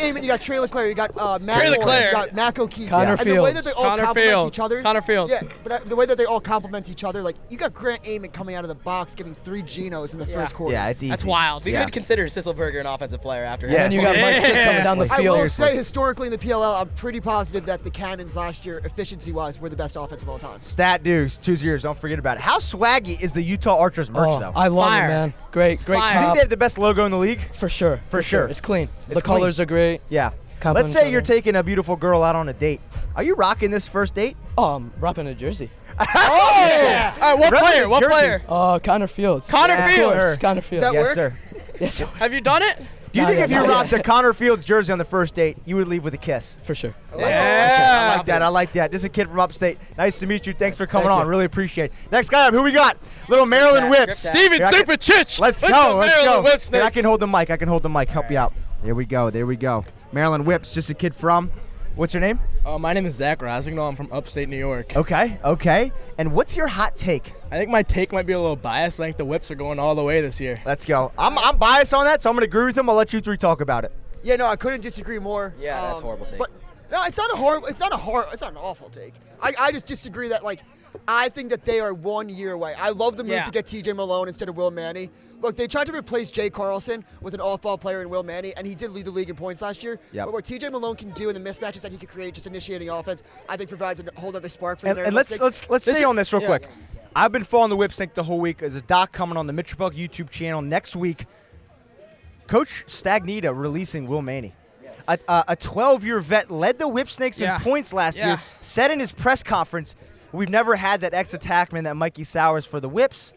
Ammon, you got Trey LeClaire, you got Matt Trey Moore, LeClaire. you got Mac O'Keefe. Connor And the way that Fields. they all Connor complement Fields. each other. Connor Fields. Yeah, but the way that they all complement each other, like you got Grant Ammon coming out of the box giving 3 Genos in the first quarter. Yeah, it's easy. That's wild. We could consider Sisselberger an offensive player after him. Yes. And you got Mike Sis coming down the I field. will say historically in the PLL, I'm pretty positive that the Cannons last year, efficiency-wise, were the best offense of all time. Stat Deuce, 2 years. Don't forget about it. How swaggy is the Utah Archers merch, though? I love Fire. it, man. Great Fire. You think cop. they have the best logo in the league? For sure. For sure. It's clean. It's The clean. colors are great. Yeah. Compliment Let's say each you're other. taking a beautiful girl out on a date. Are you rocking this first date? I'm rapping a jersey. Oh! Yeah. All right, what Represent player? What Jersey. player? Connor Fields. Connor Yeah, Fields. of course. Connor Fields. That Yes, work? sir. Yes, sir. Have you done it? Do you Not think yet, if you not rocked yet. a Connor Fields jersey on the first date, you would leave with a kiss? For sure. I like that. I like that. Just a kid from upstate. Nice to meet you. Thanks for coming Thank on. you. Really appreciate it. Next guy up. Who we got? Little Maryland Grip Whips. that. Steven Here, I can- Superchich. Let's With go. the Let's Maryland go. Whip Here, I Snakes. can hold the mic. Help you out. There we go. Maryland Whips. Just a kid from. What's your name? My name is Zach Rosignol. I'm from upstate New York. Okay. And what's your hot take? I think my take might be a little biased, but I think the Whips are going all the way this year. Let's go. I'm biased on that, so I'm going to agree with him. I'll let you three talk about it. Yeah, no, I couldn't disagree more. Yeah, that's a horrible take. But no, it's not an awful take. I just disagree that I think that they are 1 year away. I love the move to get TJ Malone instead of Will Manny. Look, they tried to replace Jay Carlson with an off-ball player in Will Manny, and he did lead the league in points last year. Yep. But what TJ Malone can do in the mismatches that he can create, just initiating offense, I think provides a whole other spark for the And Maryland let's stay on this real quick. I've been following the Whip Sync the whole week. There's a doc coming on the Mitchell Pehlke YouTube channel next week. Coach Stagnita releasing Will Manny. A 12-year vet led the Whip Snakes in points last year, said in his press conference, we've never had that ex-attackman, that Mikey Sowers for the Whips.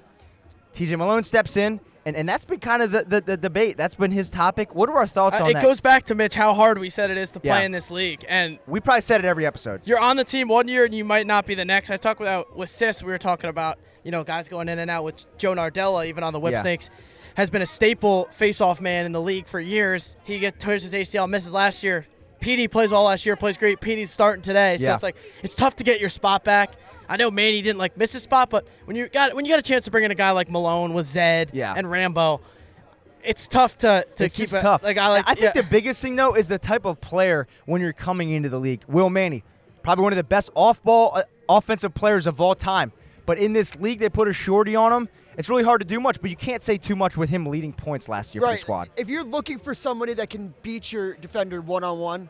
TJ Malone steps in, and that's been kind of the debate. That's been his topic. What are our thoughts on that? It goes back to, Mitch, how hard we said it is to play in this league. And we probably said it every episode. You're on the team 1 year, and you might not be the next. I talked with Sis. We were talking about, guys going in and out with Joe Nardella, even on the Whip Snakes. Has been a staple face-off man in the league for years. He tears his ACL, misses last year. PD plays all last year, plays great. PD's starting today, so it's tough to get your spot back. I know Manny didn't miss his spot, but when you got a chance to bring in a guy like Malone with Zed and Rambo, it's tough to it's keep just it. Tough. I think the biggest thing though is the type of player when you're coming into the league. Will Manny, probably one of the best off-ball offensive players of all time, but in this league they put a shorty on him. It's really hard to do much, but you can't say too much with him leading points last year for the squad. If you're looking for somebody that can beat your defender one-on-one,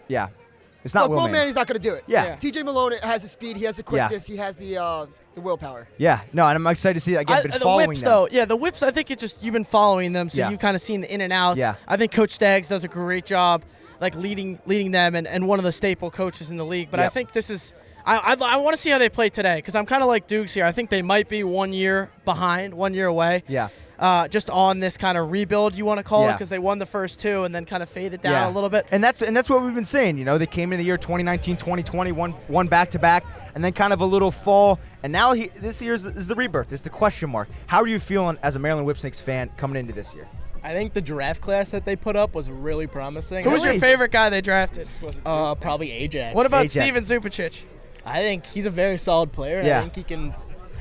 it's not Will Will Manny. Manny's not going to do it. TJ Malone has the speed, he has the quickness, he has the willpower. Yeah, no, and I'm excited to see that. Again, been following Whips, them. though, the Whips, I think it's just you've been following them, so you've kind of seen the in and outs. Yeah. I think Coach Staggs does a great job leading them and one of the staple coaches in the league. But I think this is I want to see how they play today because I'm kind of like Dukes here. I think they might be 1 year behind, 1 year away. Yeah. Just on this kind of rebuild, you want to call it, Yeah. because they won the first two and then kind of faded down a little bit. And that's what we've been saying. You know, they came in the year 2019, 2020, won back-to-back, and then kind of a little fall. And now this year is the rebirth. It's the question mark. How are you feeling as a Maryland Whipsnakes fan coming into this year? I think the draft class that they put up was really promising. Who was your favorite guy they drafted? Probably Ajax. What about Ajax. Steven Zupicic? I think he's a very solid player. Yeah. I think he can.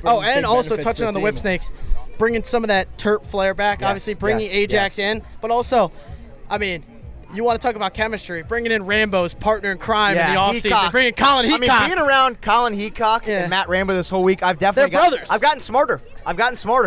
Oh, bring and big also benefits touching to on the team. Whipsnakes, bringing some of that Terp flair back, Yes, obviously bringing yes, Ajax yes. in, but also, I mean, you want to talk about chemistry, bringing in Rambo's partner in crime in the offseason, Heacock. bringing Colin Heacock. I mean, being around Colin Heacock and Matt Rambo this whole week, I've definitely They're brothers. I've gotten smarter.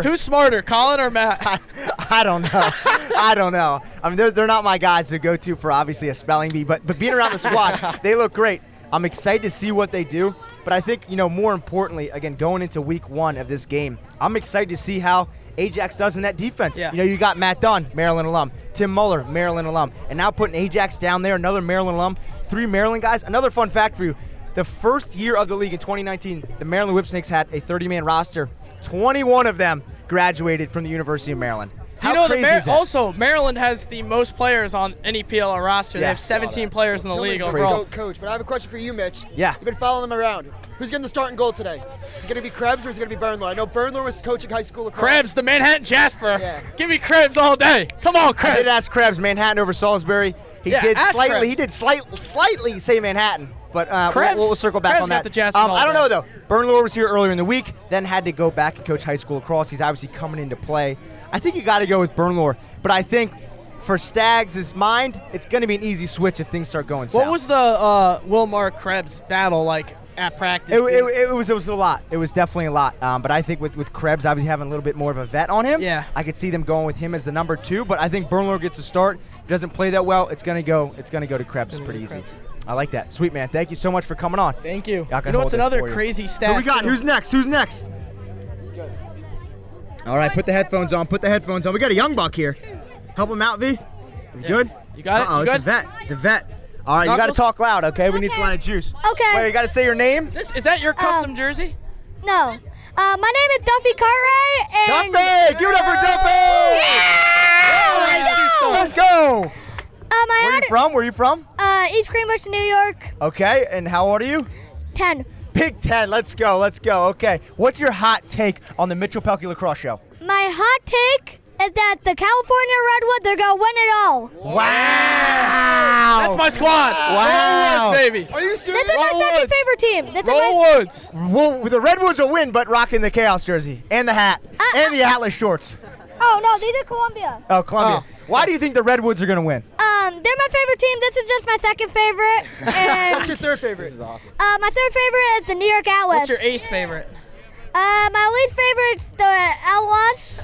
Who's smarter, Colin or Matt? I don't know. I don't know. I mean, they're not my guys to go to for obviously a spelling bee, but being around the squad, they look great. I'm excited to see what they do, but I think, more importantly, again, going into week 1 of this game, I'm excited to see how Ajax does in that defense. Yeah. You got Matt Dunn, Maryland alum, Tim Muller, Maryland alum, and now putting Ajax down there, another Maryland alum, 3 Maryland guys. Another fun fact for you, the first year of the league in 2019, the Maryland Whipsnakes had a 30-man roster. 21 of them graduated from the University of Maryland. Do you know that also Maryland has the most players on any PLL roster? They Yeah. have 17 players in the league Tillman's overall. a coach, but I have a question for you, Mitch. Yeah. You've been following them around. Who's getting the starting goal today? Is it going to be Krebs or is it going to be Burnlow? I know Burnlow was coaching high school lacrosse. Krebs, the Manhattan Jasper. Yeah. Give me Krebs all day. Come on, I Krebs. did ask Krebs, Manhattan over Salisbury. He Yeah, did ask slightly. Krebs. He did slightly say Manhattan, but Krebs- we'll circle back Krebs on got that. the Jasper all I don't know day. though. Burnlow was here earlier in the week, then had to go back and coach high school lacrosse. He's obviously coming into play. I think you got to go with Burnlow, but I think for Staggs' mind, it's going to be an easy switch if things start going south. What was the Wilmar Krebs battle like at practice? It was a lot. It was definitely a lot. But I think with Krebs obviously having a little bit more of a vet on him, Yeah. I could see them going with him as the number 2. But I think Burnlow gets a start. If he doesn't play that well, it's gonna go to Krebs. It's pretty easy. I like that. Sweet man. Thank you so much for coming on. Thank you. Y'all can You know hold what's this another for you. crazy Who stat? we got? too? Who's next? Good. All right, put the headphones on. We got a young buck here. Help him out, V. He's good. You got it? Uh-oh, You it's a good? vet. It's a vet. All right, you got to Knuckles? talk loud, okay? We need some line of juice. Okay. Wait, you got to say your name. Is that your custom jersey? No. My name is Duffy Cartwright. And Duffy! Give it up for Duffy! Yeah! Let's go! I Where are you from? East Greenbush, New York. Okay, and how old are you? 10. Big 10. Let's go. Okay. What's your hot take on the Mitchell Pehlke Lacrosse Show? My hot take is that the California Redwood, they're going to win it all. Wow! That's my squad. Wow. Roll Woods, baby. Are you serious? This is my second favorite team. This is Roll my, Woods. Well, the Redwoods will win, but rocking the Chaos jersey and the hat and the Atlas shorts. oh, no, these are Columbia. Oh, Columbia. Why do you think the Redwoods are going to win? They're my favorite team. This is just my second favorite. And What's your third favorite? my third favorite is the New York Atlas. What's your 8th favorite? My least favorite's the Outlaws.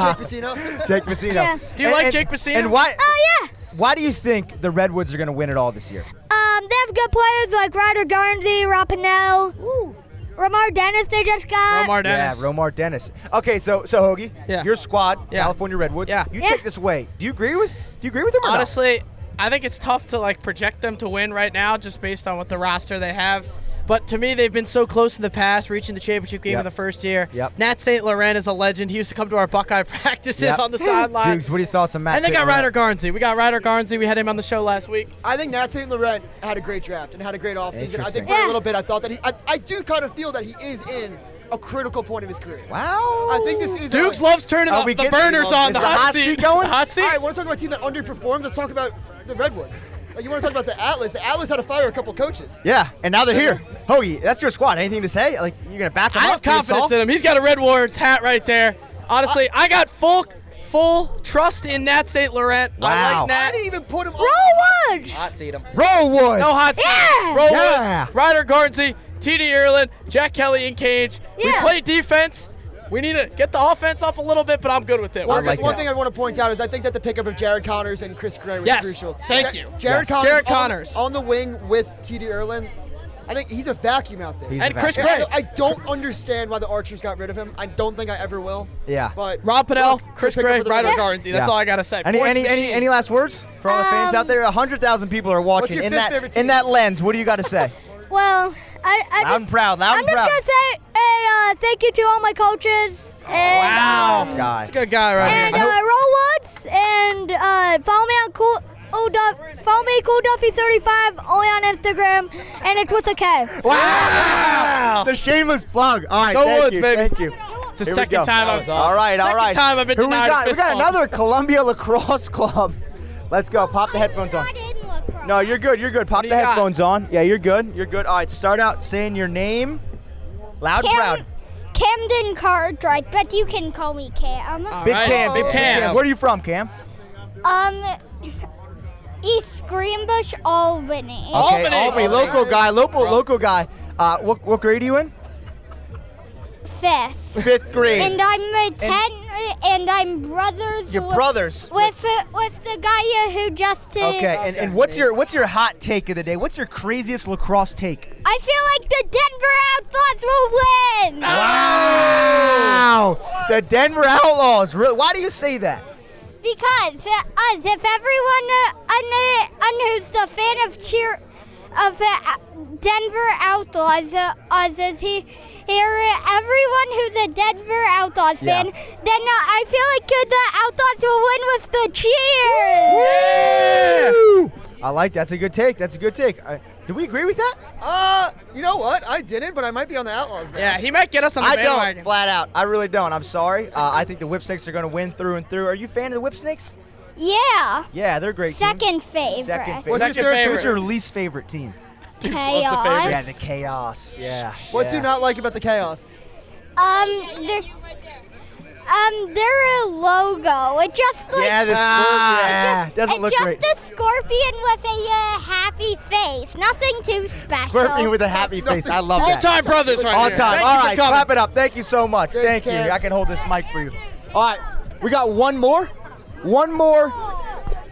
Jake Vicino? Jake Vicino. Yeah. Do you like Jake Vicino? And why? Oh, yeah. Why do you think the Redwoods are going to win it all this year? They have good players like Ryder Garnsey, Rapinell, Romar Dennis they just got. Romar Dennis. Yeah, Romar Dennis. Okay, so Hoagie, Yeah. your squad, Yeah. California Redwoods. Yeah. You Yeah. take this away. Do you agree with him or Honestly, I think it's tough to project them to win right now just based on what the roster they have. But to me, they've been so close in the past, reaching the championship game Yep. in the first year. Yep. Nat St. Laurent is a legend. He used to come to our Buckeye practices Yep. on the sideline. Dukes, what are your thoughts on Matt? And they got St. Ryder Laurent? Garnsey. We got Ryder Garnsey. We had him on the show last week. I think Nat St. Laurent had a great draft and had a great offseason. I Interesting. think for Yeah. a little bit, I thought that I do kind of feel that he is in a critical point of his career. Wow. I think this is Dukes loves turning Are up we the getting- burners on is the the hot seat. going? The hot seat? All right, want to talk about a team that underperformed? Let's talk about the Redwoods. You want to talk about the Atlas? The Atlas had to fire a couple coaches. Yeah, and now they're here. Hoagie, that's your squad. Anything to say? You're going to back him I up? have confidence in him. He's got a Red Warriors hat right there. Honestly, I got full trust in Nat St. Laurent. I Wow. like Nat. I didn't even put him Roll on. Woods. Hot seat him. Roll Woods. No hot seat. Yeah. Roll Yeah. Woods, Ryder Garnsey, T.D. Erlin, Jack Kelly, and Cage. We Yeah. play defense. We need to get the offense up a little bit, but I'm good with it. One like that. thing I want to point out is I think that the pickup of Jared Connors and Chris Gray was Yes. crucial. Thank you. Jared Yes. Connors, Jared Connors. on the wing with T.D. Erlin. I think he's a vacuum out there. He's And a Chris vacuum. Gray. I don't understand why the Archers got rid of him. I don't think I ever will. Yeah. But Rob Pinnell, look, Chris pick up Gray, with the Ryder Redwoods. Garnsey. That's Yeah. all I got to say. Any Points machine. any last words for all the fans out there? 100,000 people are watching your in fifth that favorite in team? that lens. What do you got to say? Well, Loud and proud. I'm just gonna say thank you to all my coaches. And, Wow. This guy. That's a good guy right And here. Roll Woods, and follow me on follow me CoolDuffy35 only on Instagram, and it's with a K. Wow. The shameless plug. All right, Go thank Woods, you. baby. Thank you. It's the Here we second go. time That I've was awesome. All right, all second right. time I've been Who we denied a got? We fist got bump. another Columbia Lacrosse Club. Let's go. Pop the headphones on. No, you're good. You're good. Pop the do you got? headphones on. Yeah, you're good. You're good. All right, start out saying your name. Loud and proud. Camden Cartwright, but you can call me Cam. Big right. Cam. Big Cam. Cam. Where are you from, Cam? East Greenbush, Albany. Okay, Albany. Albany. Local guy. Local guy. What grade are you in? Fifth. 5th grade. And I'm a 10, and I'm brothers. Your brothers. With the guy who just. Okay, and what's your hot take of the day? What's your craziest lacrosse take? I feel like the Denver Outlaws will win. Wow! The Denver Outlaws. Really? Why do you say that? Because if everyone who's the fan of Denver Outlaws is here, everyone who's a Denver Outlaws fan, then I feel like the Outlaws will win with the cheers. Woo! I like that's a good take. That's a good take. Do we agree with that? You know what? I didn't, but I might be on the Outlaws now. Yeah, he might get us on the I bandwagon. don't. Flat out. I really don't. I'm sorry. I think the Whip Snakes are going to win through and through. Are you a fan of the Whip Snakes? Yeah. Yeah, they're a great team. Second favorite. Second favorite. What's your Second third favorite. Who's your least favorite team? Chaos. Yeah, the Chaos. Yeah. What do you not like about the Chaos? Their logo. It just like Yeah, the scorpion. Yeah, doesn't it's look just great. a scorpion with a happy face. Nothing too special. Scorpion with a happy face. I love All that. time brothers right All here. time. Thank All you for right, coming. clap it up. Thank you so much. Thanks, Thank you. Cam. I can hold this mic for you. All right, we got one more. One more.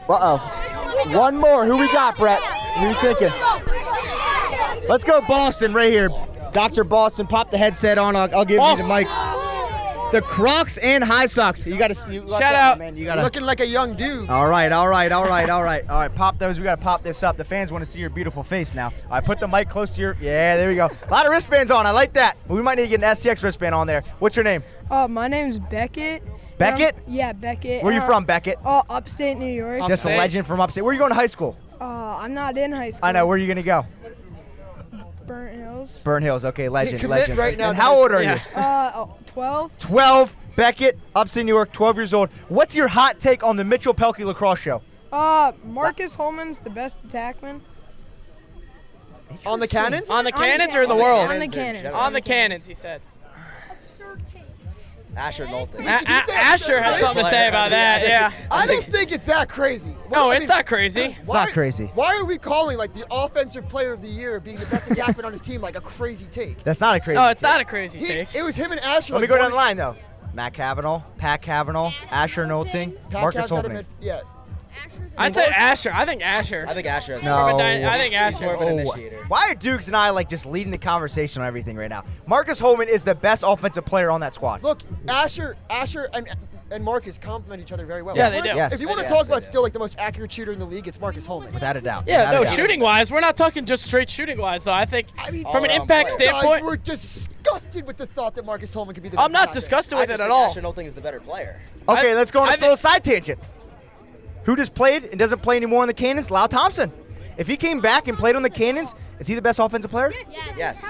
One more. Who we got, Brett? Who you thinking? Let's go Boston right here. Dr. Boston, pop the headset on. I'll give you the mic. The Crocs and High Socks. You got to Shout out. man. You You're got to. looking like a young dude. All right. All right, pop those. We got to pop this up. The fans want to see your beautiful face now. All right, put the mic close to your. Yeah, there we go. A lot of wristbands on. I like that. We might need to get an STX wristband on there. What's your name? My name's Beckett. Beckett? Yeah, Beckett. Where you from, Beckett? Upstate New York. Just a legend from upstate. Where are you going to high school? I'm not in high school. I know. Where are you going to go? Burnt Hills. Burn Hills. Okay, legend, commit legend. right now And to how high old are school. you? 12. 12. Beckett, upstate New York, 12 years old. What's your hot take on the Mitchell Pehlke Lacrosse Show? Marcus Holman's the best attackman. On the Cannons? On the cannons or in the world? On the Cannons. On the cannons, he said. Asher Knowlton. Asher has something to say about that, yeah. I don't think it's that crazy. No, I it's mean, not crazy. It's not crazy. Why are we calling like the offensive player of the year being the best attackman on his team like a crazy take? That's not a crazy No, it's take. not a crazy take. It was him and Asher. Let me like, go down one- the line, though. Matt Cavanaugh, Pat Cavanaugh, Asher Knowlton, Pat Marcus Cavs out of Holtman. mid- Yeah. I'd say Asher. I think Asher. I think Asher has No. I think Asher. more of an initiator. Why are Dukes and I like just leading the conversation on everything right now? Marcus Holman is the best offensive player on that squad. Look, Asher and Marcus complement each other very well. Yeah, they do. Yes. If you want to Yes, talk they about do. still like the most accurate shooter in the league, it's Marcus Holman. Without a doubt. Yeah, Without no, a doubt. shooting wise, we're not talking just straight shooting wise, though. I think from an all-around impact player. Guys, standpoint, we're disgusted with the thought that Marcus Holman could be the best I'm not attacker. disgusted I with just it at think all. Asher Knowlton is the better player. Okay, let's go on a I little side tangent. Who just played and doesn't play anymore on the Cannons? Lau Thompson. If he came back and played on the Cannons, is he the best offensive player? Yes.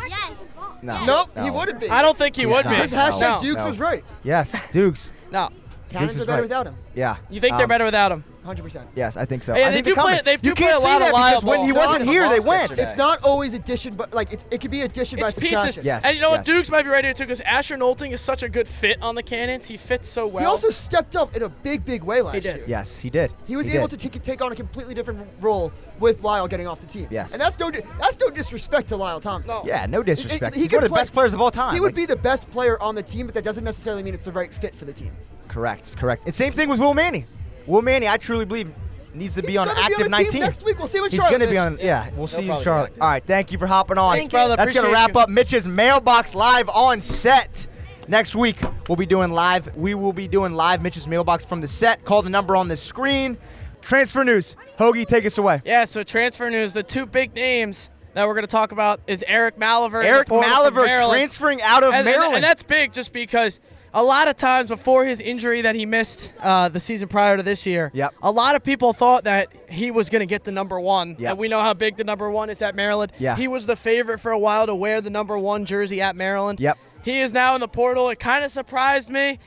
No. Nope, No. he wouldn't be. I don't think he would be. Because hashtag No. Dukes No. was right. Yes, Dukes. No. Cannons is are better right. without him. Yeah. You think they're better without him? 100%. Yes, I think so. Yeah, I they think do they're play- coming. they do you play can't a say lot of that because live when he ball. wasn't Not here, they as a went. loss It's not always addition, but like it could be addition by It's pieces. subtraction. Yes. And you know what? yes. Dukes might be right here too, because Asher Knowlton is such a good fit on the Cannons. He fits so well. He also stepped up in a big way last year. Yes, he did. He was He able did. to take on a completely different role with Lyle getting off the team. Yes. And that's no disrespect to Lyle Thompson. No. Yeah, no disrespect. He He's could one of the play- best players of all time. He would Like, be the best player on the team, but that doesn't necessarily mean it's the right fit for the team. Correct. And same thing with Will Manny. Will Manny, I truly believe, needs to be He's on gonna active be on the 19. team next week. We'll see him in He's Charlotte. going to be Mitch. on. Yeah, we'll see you in probably be Charlotte. active. All right, thank you for hopping on. Thanks, brother. That's going to Appreciate wrap you. up Mitch's Mailbox live on set. Next week we'll be doing live. We will be doing live Mitch's Mailbox from the set. Call the number on the screen. Transfer news. Hoagie, take us away. Yeah, so transfer news, the two big names that we're going to talk about is Eric Maliver. Eric Maliver transferring out of Maryland. And that's big just because a lot of times before his injury that he missed the season prior to this year, a lot of people thought that he was going to get the number 1. And we know how big the number 1 is at Maryland. He was the favorite for a while to wear the number 1 jersey at Maryland. He is now in the portal. It kind of surprised me.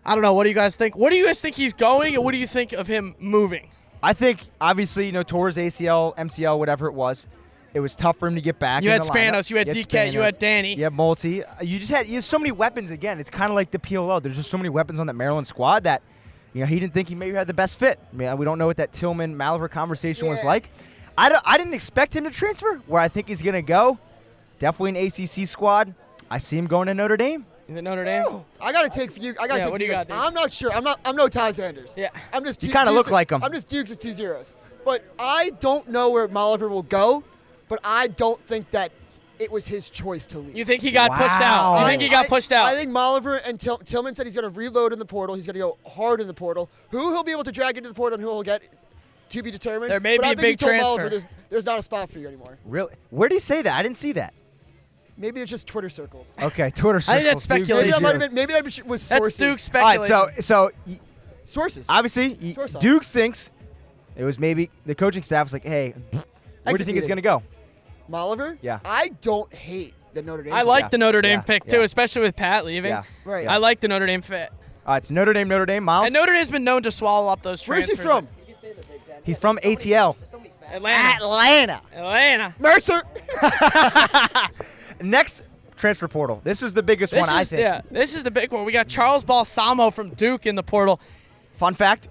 I don't know. What do you guys think? What do you guys think he's going, and what do you think of him moving? I think, obviously, tore his ACL, MCL, whatever it was tough for him to get back. You in had the Spanos, lineup. you had DK, you had Danny. You had Multi. You have so many weapons again. It's kind of like the PLL. There's just so many weapons on that Maryland squad that, he didn't think he maybe had the best fit. I mean, we don't know what that Tillman-Maliver conversation was like. I didn't expect him to transfer. Where I think he's going to go, definitely an ACC squad. I see him going to Notre Dame. In the Notre Dame? I got to take for you. What do you got, Dave? I'm not sure. I'm no Ty Sanders. Yeah. I'm just. You kind of look like him. I'm just Dukes with 2 zeros. But I don't know where Maliver will go. But I don't think that it was his choice to leave. You think he got pushed out? You think he got pushed out? I think Maliver and Tillman said he's going to reload in the portal. He's going to go hard in the portal. Who he'll be able to drag into the portal and who he'll get to be determined. There may be a big transfer. Maliver, there's not a spot for you anymore. Really? Where did he say that? I didn't see that. Maybe it's just Twitter circles. Okay, Twitter circles. I think that's speculation. Maybe that was sources. That's Duke's speculation. All right, so sources. Obviously, Source Dukes thinks it was maybe the coaching staff was like, hey, where do you think it's going to go? Maliver? Yeah. I don't hate the Notre Dame. I like the Notre Dame pick, too, especially with Pat leaving. Yeah. Right. I like the Notre Dame fit. It's Notre Dame, Miles. And Notre Dame's been known to swallow up those transfers. Where's he from? He's from ATL. Atlanta. Mercer. Next transfer portal. This is the biggest one, I think. Yeah, this is the big one. We got Charles Balsamo from Duke in the portal. Fun fact,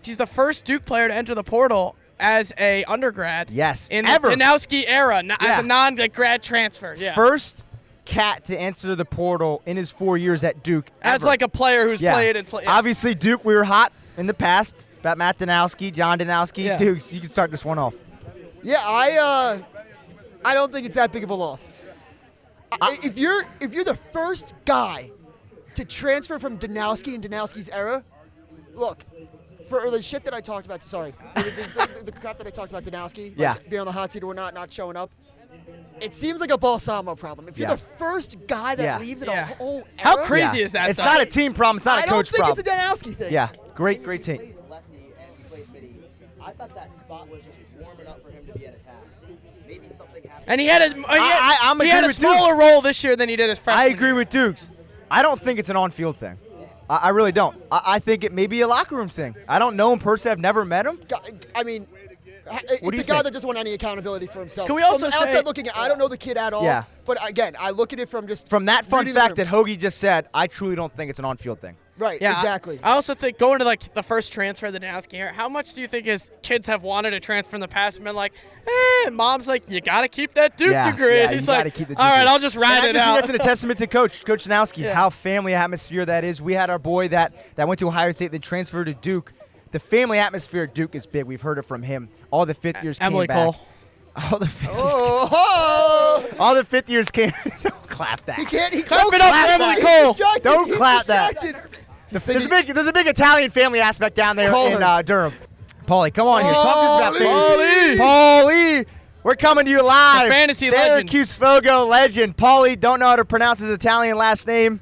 he's the first Duke player to enter the portal as a undergrad. Yes, in ever. the Danowski era, as a non-grad transfer. Yeah. First cat to enter the portal in his 4 years at Duke. As like a player who's played and played. Yeah. Obviously, Duke, we were hot in the past about Matt Danowski, John Danowski. Yeah. Dukes, you can start this one off. Yeah, I don't think it's that big of a loss. If you're the first guy to transfer from Danowski in Danowski's era, look, for the shit that I talked about, the crap that I talked about Danowski, like being on the hot seat or not showing up, it seems like a Balsamo problem. If you're the first guy that leaves in a whole era. How crazy is that? It's not a team problem. It's not a coach problem. I don't think it's a Danowski thing. Yeah, great team. He's lefty and plays midi. I thought that spot was just warming up for him to be at attack. Maybe something happened. And he had a smaller role this year than he did his freshman I agree with Dukes. I don't think it's an on-field thing. I really don't. I think it may be a locker room thing. I don't know him personally. I've never met him. I mean, it's a guy that doesn't want any accountability for himself. Can we also from the outside looking at, I don't know the kid at all. Yeah. But again, I look at it from that fun fact that Hoagie just said. I truly don't think it's an on-field thing. Right. Yeah, exactly. I also think going to like the first transfer of the Danowski era, how much do you think his kids have wanted to transfer in the past and been like, mom's like, you got to keep that Duke degree. Yeah, he's like, all right, I'll just ride it out. That's a testament to Coach Danowski, how family atmosphere that is. We had our boy that went to Ohio State, then transferred to Duke. The family atmosphere at Duke is big. We've heard it from him. All the fifth years came Emily back. Cole. All the fifth years came. Don't clap that. Clap it up for Emily Cole. Don't clap that. There's a big Italian family aspect down there in Durham. Paulie, come on here. Talk to us about Paulie. We're coming to you live. The fantasy legend. Syracuse Fogo legend. Paulie, don't know how to pronounce his Italian last name.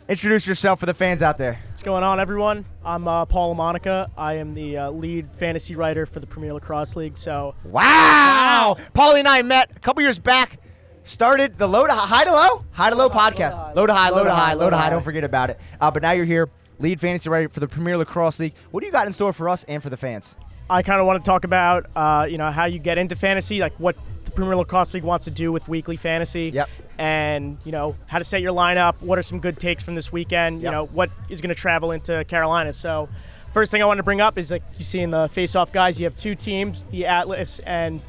Introduce yourself for the fans out there. What's going on, everyone? I'm Paul LaMonica. I am the lead fantasy writer for the Premier Lacrosse League. So wow. Paulie and I met a couple years back. Started the High to Low podcast. Low to high. Don't forget about it. But now you're here, lead fantasy writer for the Premier Lacrosse League. What do you got in store for us and for the fans? I kind of want to talk about how you get into fantasy, like what the Premier Lacrosse League wants to do with weekly fantasy. Yep. And how to set your lineup. What are some good takes from this weekend? Yep. What is going to travel into Carolina? So, first thing I want to bring up is like you see in the face-off guys, you have two teams, the Atlas and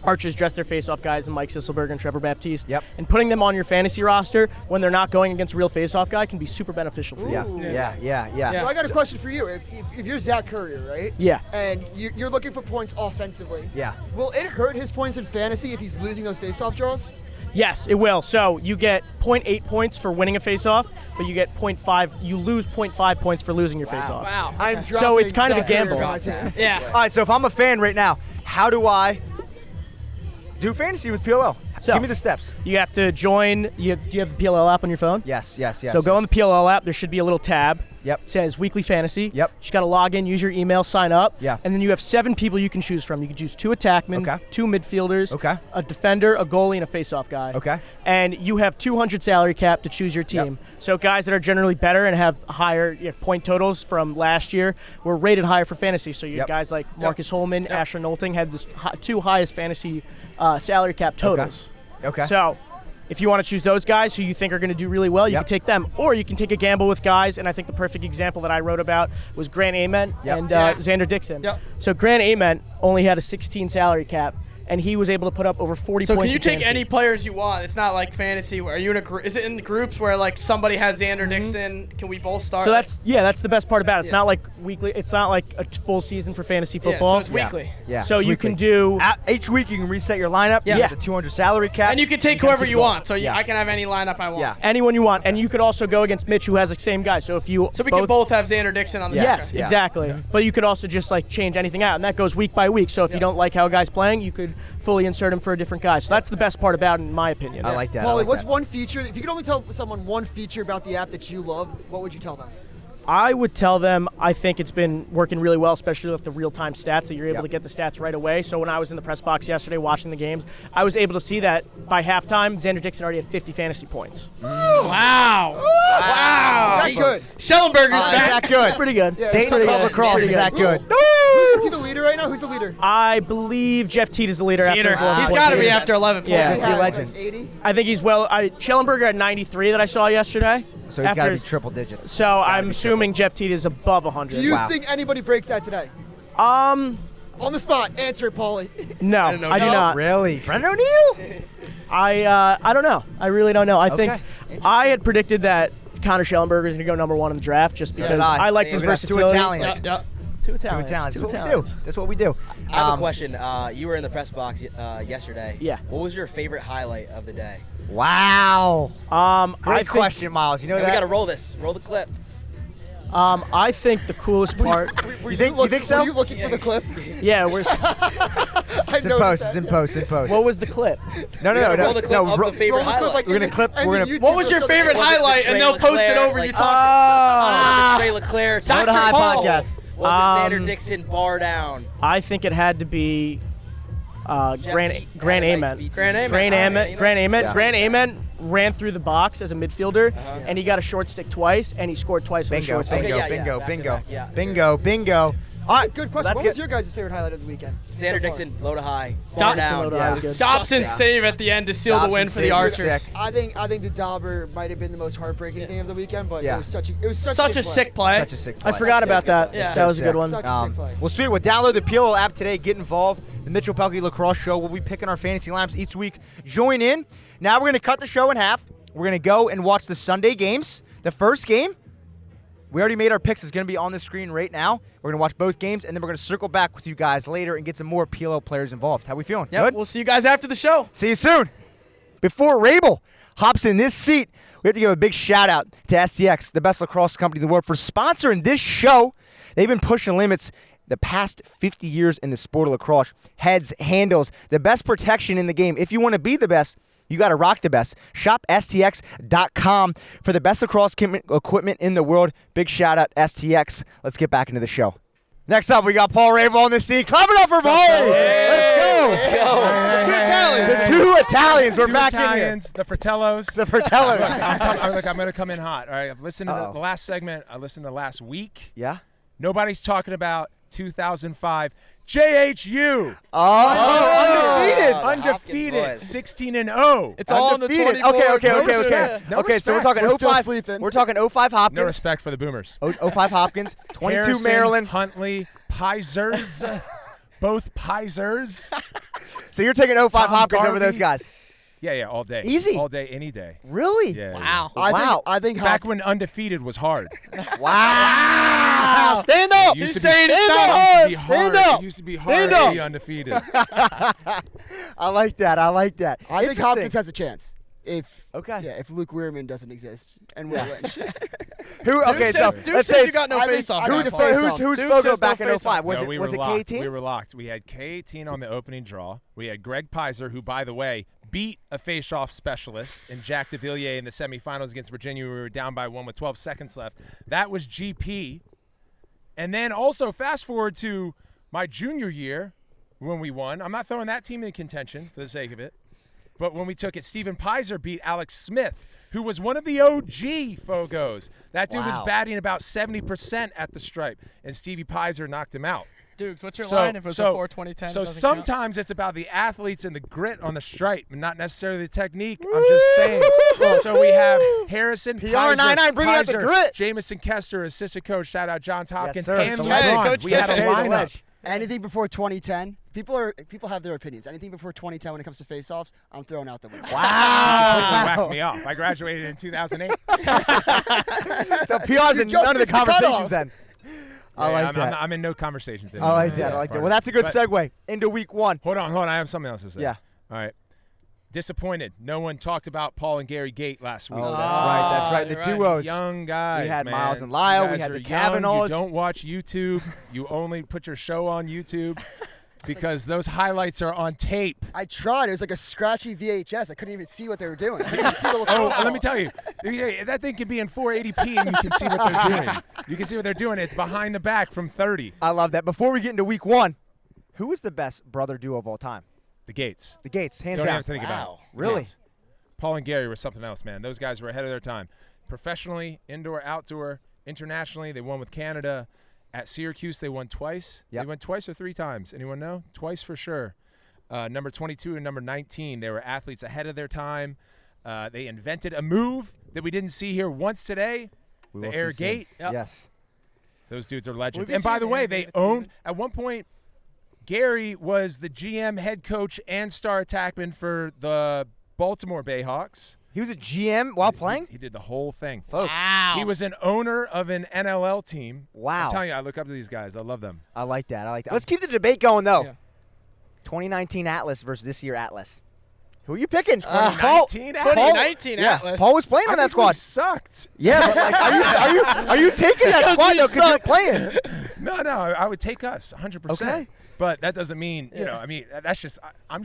Archers dress their face-off guys, and Mike Sisselberger and Trevor Baptiste. Yep. And putting them on your fantasy roster when they're not going against a real face-off guy can be super beneficial for you. Yeah. So I got a question for you. If you're Zach Currier, right? Yeah. And you're looking for points offensively. Yeah. Will it hurt his points in fantasy if he's losing those face-off draws? Yes, it will. So you get 0.8 points for winning a face-off, but you get 0.5. You lose 0.5 points for losing your face-offs. Wow. I'm So it's kind Zach of a gamble. Currier from my team. Yeah. All right, so if I'm a fan right now, how do I do fantasy with PLL. So, give me the steps. You have to join. You have the PLL app on your phone? Yes. So go on the PLL app. There should be a little tab. Yep. It says Weekly Fantasy. Yep. You just got to log in, use your email, sign up. Yeah. And then you have 7 people you can choose from. You can choose 2 attackmen, 2 midfielders, a defender, a goalie, and a face-off guy. Okay. And you have 200 salary cap to choose your team. Yep. So guys that are generally better and have higher point totals from last year were rated higher for fantasy. So you guys like Marcus Holman, Asher Nolting had the 2 highest fantasy salary cap totals. Okay. So if you want to choose those guys who you think are going to do really well, you can take them. Or you can take a gamble with guys, and I think the perfect example that I wrote about was Grant Ament and Xander Dixon. Yep. So Grant Ament only had a 16 salary cap, and he was able to put up over 40 So points. can you in take fantasy. any players you want? It's not like fantasy. Are you in a is it in the groups where like somebody has Xander Dixon? Can we both start? So that's the best part about it. It's not like weekly. It's not like a full season for fantasy football. so it's weekly. Yeah. So it's you weekly. can do each week you can reset your lineup. Yeah. You have the 200 salary cap. And you can take gotta whoever keep you going. want. So I can have any lineup I want. Yeah. anyone you want, and you could also go against Mitch, who has the same guy. So if you So we can both have Xander Dixon on the Yes, team. exactly. But you could also just like change anything out, and that goes week by week. So if you don't like how a guy's playing, you could fully insert him for a different guy. So that's the best part about it, in my opinion. I like that. Paulie, what's one feature? If you could only tell someone one feature about the app that you love, what would you tell them? I would tell them I think it's been working really well, especially with the real-time stats, that you're able to get the stats right away. So when I was in the press box yesterday watching the games, I was able to see that by halftime, Xander Dixon already had 50 fantasy points. Wow. Wow. That's good. Schellenberger's back. Is that good? It's pretty good. Yeah, Dayton pretty Club good. Lacrosse is that good? Is he the leader right now? Who's the leader? I believe Jeff Teed is the leader after his 11 He's points. got to be after 11 points. Yeah. Does he have, legend. like, 80? I think he's Schellenberger at 93 that I saw yesterday. So he's got to be triple digits. So I'm assuming Jeff Teed is above 100. Do you think anybody breaks that today? Um, On the spot, answer it, Paulie. no, I do not. Really? Brendan O'Neill? I don't know. I really don't know. I think Okay. I had predicted that Connor Schellenberger is going to go number 1 in the draft just because I liked his Maybe that's two versatility. Italians. Yep. Two Two Italians. Italians. Two That's what we Italians. do. That's what we do. I have a question. You were in the press box yesterday. Yeah. What was your favorite highlight of the day? Wow. I Great think, question, Miles. You know And that? we got to roll this. Roll the clip. I think the coolest part. You think so? Were you looking for the clip? Yeah, we're. I It's in post. It's in post. In post. What was the clip? No. Roll the clip of the favorite Roll the clip highlight. like We're gonna in the- clip- and we're the gonna- YouTube What was your will show favorite the- highlight? And they'll post it over. Like, You talk. Trey Leclerc. Dr. High Paul. podcast. Was it Xander Dixon bar down? I think it had to be Grant Teed Grant had a nice Ament. speed. Grant Ament. Grant Ament. Yeah. Grant Ament. Yeah. Grant Ament ran through the box as a midfielder, and he got a short stick twice, and he scored twice on a Bingo. short stick. Okay, Bingo. yeah, Bingo. back to back, yeah. Bingo. Bingo. All right. Good question. Let's What get- was your guys' favorite highlight of the weekend? Xander so far? Dixon, low to high. Bar Dobson down. low to high was good. Dobson's save at the end to seal the Dobson's win for the save was Archers. sick. I think the Dauber might have been the most heartbreaking thing of the weekend, but Yeah. it was such a Such a good sick play. Such a sick play. I forgot about that. Yeah. That was a good sick. one. Such a sick play. Well, sweet. Well, download the PLL app today. Get involved. The Mitchell Pehlke Lacrosse Show. We'll be picking our fantasy lineups each week. Join in. Now we're going to cut the show in half. We're going to go and watch the Sunday games. The first game, we already made our picks. It's going to be on the screen right now. We're going to watch both games, and then we're going to circle back with you guys later and get some more PLL players involved. How we feeling? Yep. Good? We'll see you guys after the show. See you soon. Before Rabil hops in this seat, we have to give a big shout out to STX, the best lacrosse company in the world, for sponsoring this show. They've been pushing limits the past 50 years in the sport of lacrosse. Heads, handles, the best protection in the game. If you want to be the best, you got to rock the best. Shop STX.com for the best lacrosse equipment in the world. Big shout out, STX. Let's get back into the show. Next up, we got Paul Rabil on the scene. Clap it up for Paul. Let's go. Two Italians. The two Italians. We're Two back Italians, the Fratellos. in here. The Fratellos. I'm going to come in hot. All right, I've listened to Uh-oh. the last segment. I listened to the last week. Yeah? Nobody's talking about 2005 JHU. Undefeated. Undefeated. boys. 16-0. It's all in the Undefeated. 24. Okay. No Okay, respect. so we're talking We're still 05. sleeping. We're talking 05 Hopkins. No respect for the Boomers. 05 Hopkins. 22 Harrison, Maryland. Huntley, Pisers. Both Pisers. So you're taking 05 Tom Hopkins over Garvey. those guys. Yeah, all day. Easy. All day, any day. Really? Yeah. Wow. Wow. I think Back when undefeated was hard. Wow. Stand up. It used He's to be- saying it's it not used to be Stand hard. up. It used to be Stand hard up. to be undefeated. I like that. I think Interesting. Hopkins has a chance. If Okay. Luke Weirman doesn't exist and Will Lynch. Okay, so let's say you got no face-off. Who's Fogo back in 05? Was it K-18? We were locked. We had K-18 on the opening draw. We had Greg Pizer, who, by the way, beat a face-off specialist in Jack DeVilliers in the semifinals against Virginia. We were down by 1 with 12 seconds left. That was GP. And then also fast forward to my junior year when we won. I'm not throwing that team in contention for the sake of it. But when we took it, Stephen Pizer beat Alex Smith, who was one of the OG Fogos. That dude was batting about 70% at the stripe, and Stevie Pizer knocked him out. Dukes, what's your line if it was before 2010? So sometimes it's about the athletes and the grit on the stripe, and not necessarily the technique. I'm just saying. So we have Harrison, PR99 bringing out the grit. Jamison Kester, assistant coach. Shout out Johns Hopkins. Yes, and LeBron. We had a lineup. Anything before 2010, people have their opinions. Anything before 2010 when it comes to face-offs, I'm throwing out the window. Wow. Whacked me off. I graduated in 2008. So PR's in none of the conversations then. I like that. I'm in no conversations anymore. I like that. I like that. Well, that's a good segue into week 1. Hold on. I have something else to say. Yeah. All right. Disappointed. No one talked about Paul and Gary Gate last week. Oh, that's right. The duos. Young guys. We had man. Miles and Lyle. We had the Kavanaughs. You don't watch YouTube. You only put your show on YouTube because those highlights are on tape. I tried. It was like a scratchy VHS. I couldn't even see what they were doing. I couldn't even see the little let me tell you. That thing can be in 480p and you can see what they're doing. You can see what they're doing. It's behind the back from 30. I love that. Before we get into week 1, who is the best brother duo of all time? The Gates. The Gates, hands down. down. Don't even think about it. Really? Yes. Paul and Gary were something else, man. Those guys were ahead of their time. Professionally, indoor, outdoor, internationally, they won with Canada. At Syracuse, they won twice. Yep. They won twice or 3 times. Anyone know? Twice for sure. Number 22 and number 19, they were athletes ahead of their time. They invented a move that we didn't see here once today, the air gate. Yep. Yes. Those dudes are legends. And by the way, they owned – at one point, Gary was the GM, head coach, and star attackman for the Baltimore Bayhawks. He was a GM while playing? He did the whole thing. Folks. Wow. He was an owner of an NLL team. Wow. I'm telling you, I look up to these guys. I love them. I like that. Let's keep the debate going, though. Yeah. 2019 Atlas versus this year Atlas. Who are you picking? 2019 Atlas? 2019 Atlas. Yeah. Paul was playing on that squad. We sucked. Yeah, but like, are you taking that squad though because you're playing? No, I would take us 100%. Okay. But that doesn't mean, that's just I'm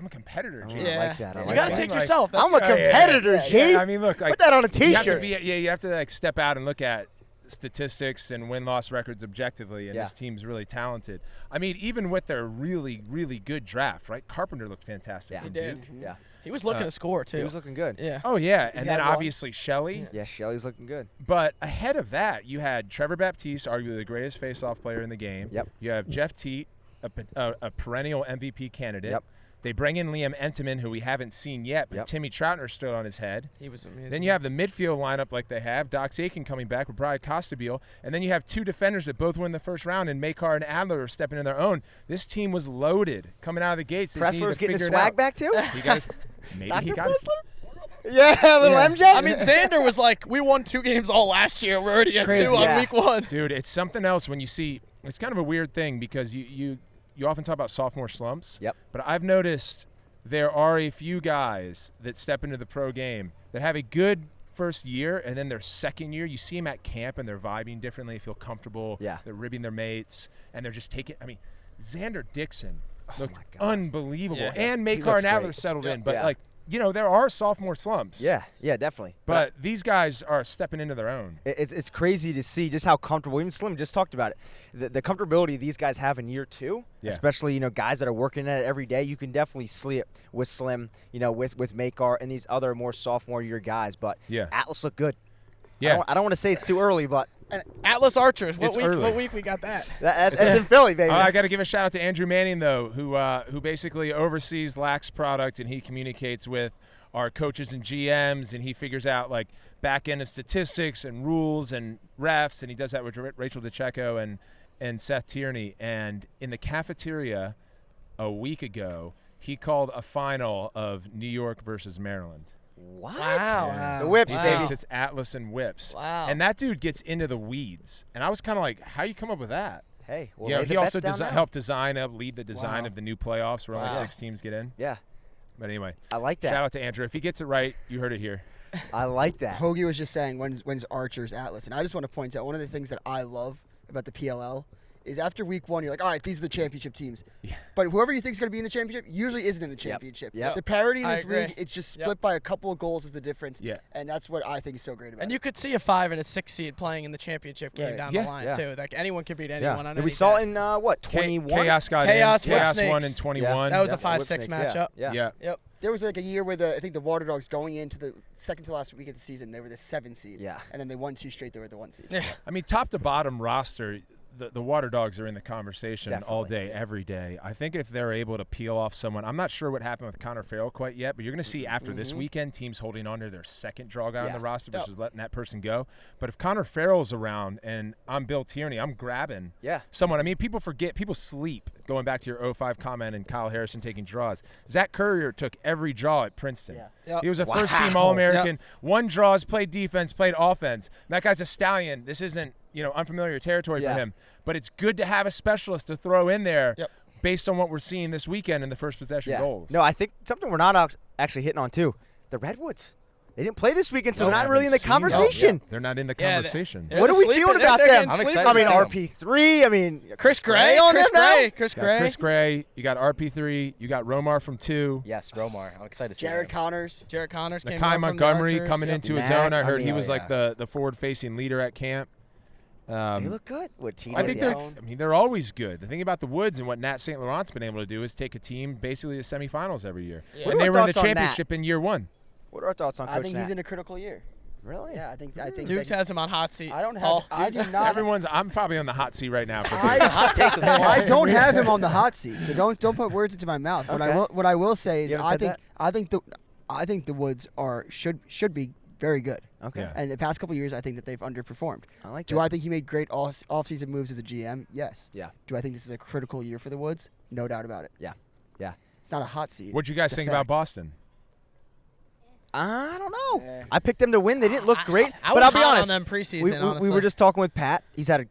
a competitor, G. I like that. You got to take yourself. I'm a competitor, G. I mean, look. Put that on a T-shirt. You have to step out and look at statistics and win-loss records objectively, and this team's really talented. I mean, even with their really, really good draft, right? Carpenter looked fantastic. Yeah, he did. Yeah. He was looking to score, too. He was looking good. Yeah. Oh, yeah. And then obviously Shelley. Yeah, Shelley's looking good. But ahead of that, you had Trevor Baptiste, arguably the greatest face-off player in the game. Yep. You have Jeff Teat, a perennial MVP candidate. Yep. They bring in Liam Entenmann, who we haven't seen yet, but Timmy Troutner stood on his head. He was amazing. Then you have the midfield lineup like they have. Dox Aiken coming back with Brian Costabile. And then you have 2 defenders that both win the first round, and Makar and Adler are stepping in their own. This team was loaded coming out of the gates. Pressler's getting his swag back, too? Maybe Dr. he got Pressler? Yeah, little MJ. I mean, Xander was like, we won 2 games all last year. We're already at 2 on week 1. Dude, it's something else when you see – it's kind of a weird thing because you often talk about sophomore slumps. Yep. But I've noticed – there are a few guys that step into the pro game that have a good first year, and then their second year, you see them at camp, and they're vibing differently, feel comfortable. Yeah. They're ribbing their mates, and they're just taking – I mean, Xander Dixon looked unbelievable. Yeah. And Makar and Adler settled in. But, there are sophomore slumps. Yeah, definitely. But these guys are stepping into their own. It's crazy to see just how comfortable. Even Slim just talked about it. The comfortability these guys have in year 2, especially guys that are working at it every day. You can definitely see it with Slim, with Makar and these other more sophomore year guys. But Atlas looked good. Yeah. I don't want to say it's too early, but Atlas Archers. What early. week we got that? That's in Philly, baby. I got to give a shout out to Andrew Manning though, who basically oversees Lax product, and he communicates with our coaches and GMs, and he figures out like back end of statistics and rules and refs, and he does that with Rachel DeCecco and Seth Tierney. And in the cafeteria a week ago, he called a final of New York versus Maryland. What? Wow. The Whips, baby. It's Atlas and Whips. Wow. And that dude gets into the weeds. And I was kind of like, how you come up with that? Hey, well, he also helped lead the design of the new playoffs where only 6 teams get in. Yeah. But anyway. I like that. Shout out to Andrew. If he gets it right, you heard it here. I like that. Hoagie was just saying, when's Archer's Atlas? And I just want to point out one of the things that I love about the PLL is after week 1, you're like, all right, these are the championship teams. Yeah. But whoever you think is going to be in the championship usually isn't in the championship. Yep. The parity in I this agree. league, it's just split by a couple of goals is the difference. Yeah. And that's what I think is so great about it. And you could see a 5 and a 6 seed playing in the championship game Right. down Yeah. the line Yeah. too. Like anyone could beat anyone on And any we saw day. in, 21? Chaos got Chaos in. with Chaos Snakes. won in 21. That was a Yeah, 5-6 Whip Snakes, matchup. Yeah. Yep. There was like a year where I think the Water Dogs going into the second to last week of the season, they were the 7 seed. Yeah. And then they won 2 straight, they were the 1 seed. Yeah. I mean, top to bottom roster, the Water Dogs are in the conversation all Definitely. day, every day. I think if they're able to peel off someone, I'm not sure what happened with Connor Farrell quite yet, but you're going to see after this weekend teams holding on to their second draw guy on the roster versus letting that person go. But if Connor Farrell's around and I'm Bill Tierney, I'm grabbing someone. I mean, people forget, people sleep, going back to your 05 comment and Kyle Harrison taking draws. Zach Currier took every draw at Princeton. Yep. He was a first-team All-American. Won draws, played defense, played offense. That guy's a stallion. This isn't, unfamiliar territory for him. But it's good to have a specialist to throw in there based on what we're seeing this weekend in the first possession goals. No, I think something we're not actually hitting on, too. The Redwoods. They didn't play this weekend, so they're not really in the conversation. They're not in the conversation. What are we feeling about them? I'm I mean, RP3. I mean, Chris Gray on Chris them now? Gray. Chris Gray. Chris Gray. You got RP3. You got Romar from 2. Yes, Romar. I'm excited to see Jared him. Connors. Jared Connors came Nakai over from the Montgomery Archers. coming into his Matt, own. I heard I he mean, was like the forward-facing leader at camp. They look good. I think they're always good. The thing about the Woods and what Nat St. Laurent's been able to do is take a team basically to semifinals every year. What And are they our were in the thoughts on Nat? championship in year 1. What are our thoughts on Coach I think he's Nat? in a critical year. Really? Yeah, I think Dukes has him on hot seat. I don't have. Paul. I do not. I'm probably on the hot seat right now. I don't have him on the hot seat, so don't put words into my mouth. What I will say is I think the Woods should be very good. Okay. Yeah. And the past couple of years, I think that they've underperformed. I like Do I think he made great off-season moves as a GM? Yes. Yeah. Do I think this is a critical year for the Woods? No doubt about it. Yeah. Yeah. It's not a hot seat. What'd you guys It's a think fact. about Boston? I don't know. I picked them to win. They didn't look great. I but was I'll be hot on honest. them preseason, we honestly. were just talking with Pat. He's had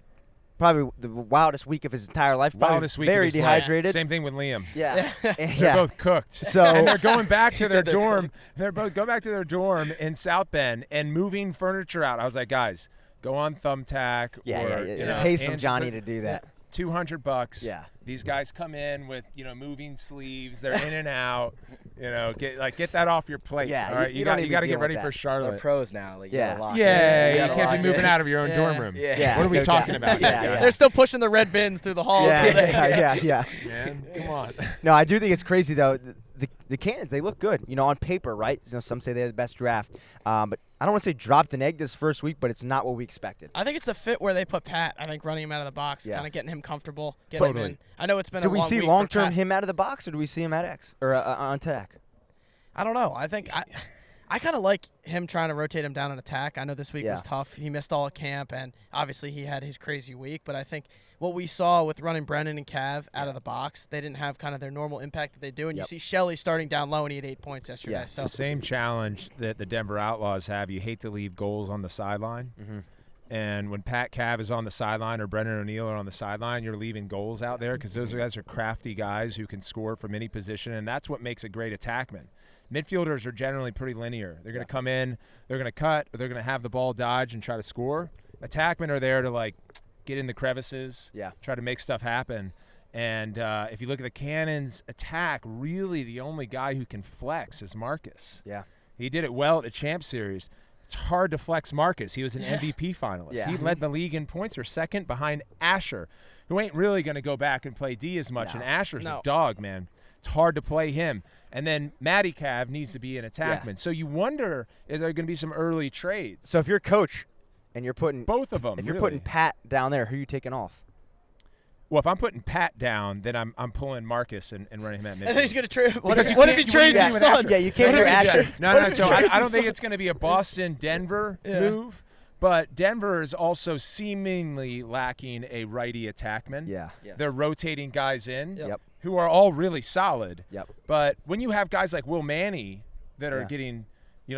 probably the wildest week of his entire life. Probably Wildest week. very of his dehydrated. life. Same thing with Liam. Yeah. They're both cooked. So and they're going back to their said they're dorm. They're both going back to their dorm in South Bend and moving furniture out. I was like, guys, go on Thumbtack. Yeah. Pay some Johnny to do that. $200. Yeah. These guys come in with moving sleeves. They're in and out. Get that off your plate. Yeah, all right. you You don't got even to deal get ready with for that. Charlotte. They're pros now. Like, you Yeah. gotta lock Yeah, in. you can't be moving out of your own dorm room. Yeah. What are we talking about? Yeah. They're still pushing the red bins through the halls. Yeah. Man, come on. No, I do think it's crazy though. The Cannons, they look good, on paper, right? Some say they have the best draft, but I don't want to say dropped an egg this first week, but it's not what we expected. I think it's the fit where they put Pat. I think running him out of the box, Yeah. kind of getting him comfortable, getting him in. I know it's been Do a we long see week for long-term Pat. him out of the box, or do we see him at X or on Tech? I don't know. I think I kind of like him trying to rotate him down on attack. I know this week Yeah. was tough. He missed all of camp, and obviously he had his crazy week. But I think what we saw with running Brennan and Cav out of the box, they didn't have kind of their normal impact that they do. And you see Shelley starting down low, and he had 8 points yesterday. Yeah, So it's the same challenge that the Denver Outlaws have. You hate to leave goals on the sideline. Mm-hmm. And when Pat Cav is on the sideline or Brendan O'Neill are on the sideline, you're leaving goals out there because those guys are crafty guys who can score from any position, and that's what makes a great attackman. Midfielders are generally pretty linear. They're going to come in, they're going to cut, or they're going to have the ball dodge and try to score. Attackmen are there to, get in the crevices, try to make stuff happen. And if you look at the Cannons' attack, really the only guy who can flex is Marcus. Yeah. He did it well at the Champ Series. It's hard to flex Marcus. He was an MVP finalist. Yeah. He led the league in points for second behind Asher, who ain't really going to go back and play D as much. And Asher's a dog, man. It's hard to play him. And then Matty Cav needs to be an attackman. Yeah. So you wonder, is there going to be some early trades? So if you're a coach and you're putting both of them, if you're putting Pat down there, who are you taking off? Well, if I'm putting Pat down, then I'm pulling Marcus and running him at midfield. I think he's going to trade. What Because if he trades his son? Yeah, you can't do Asher. No. So I don't think it's going to be a Boston-Denver move. But Denver is also seemingly lacking a righty attackman. Yeah. Yes. They're rotating guys in Yep. who are all really solid. Yep. But when you have guys like Will Manny that are getting,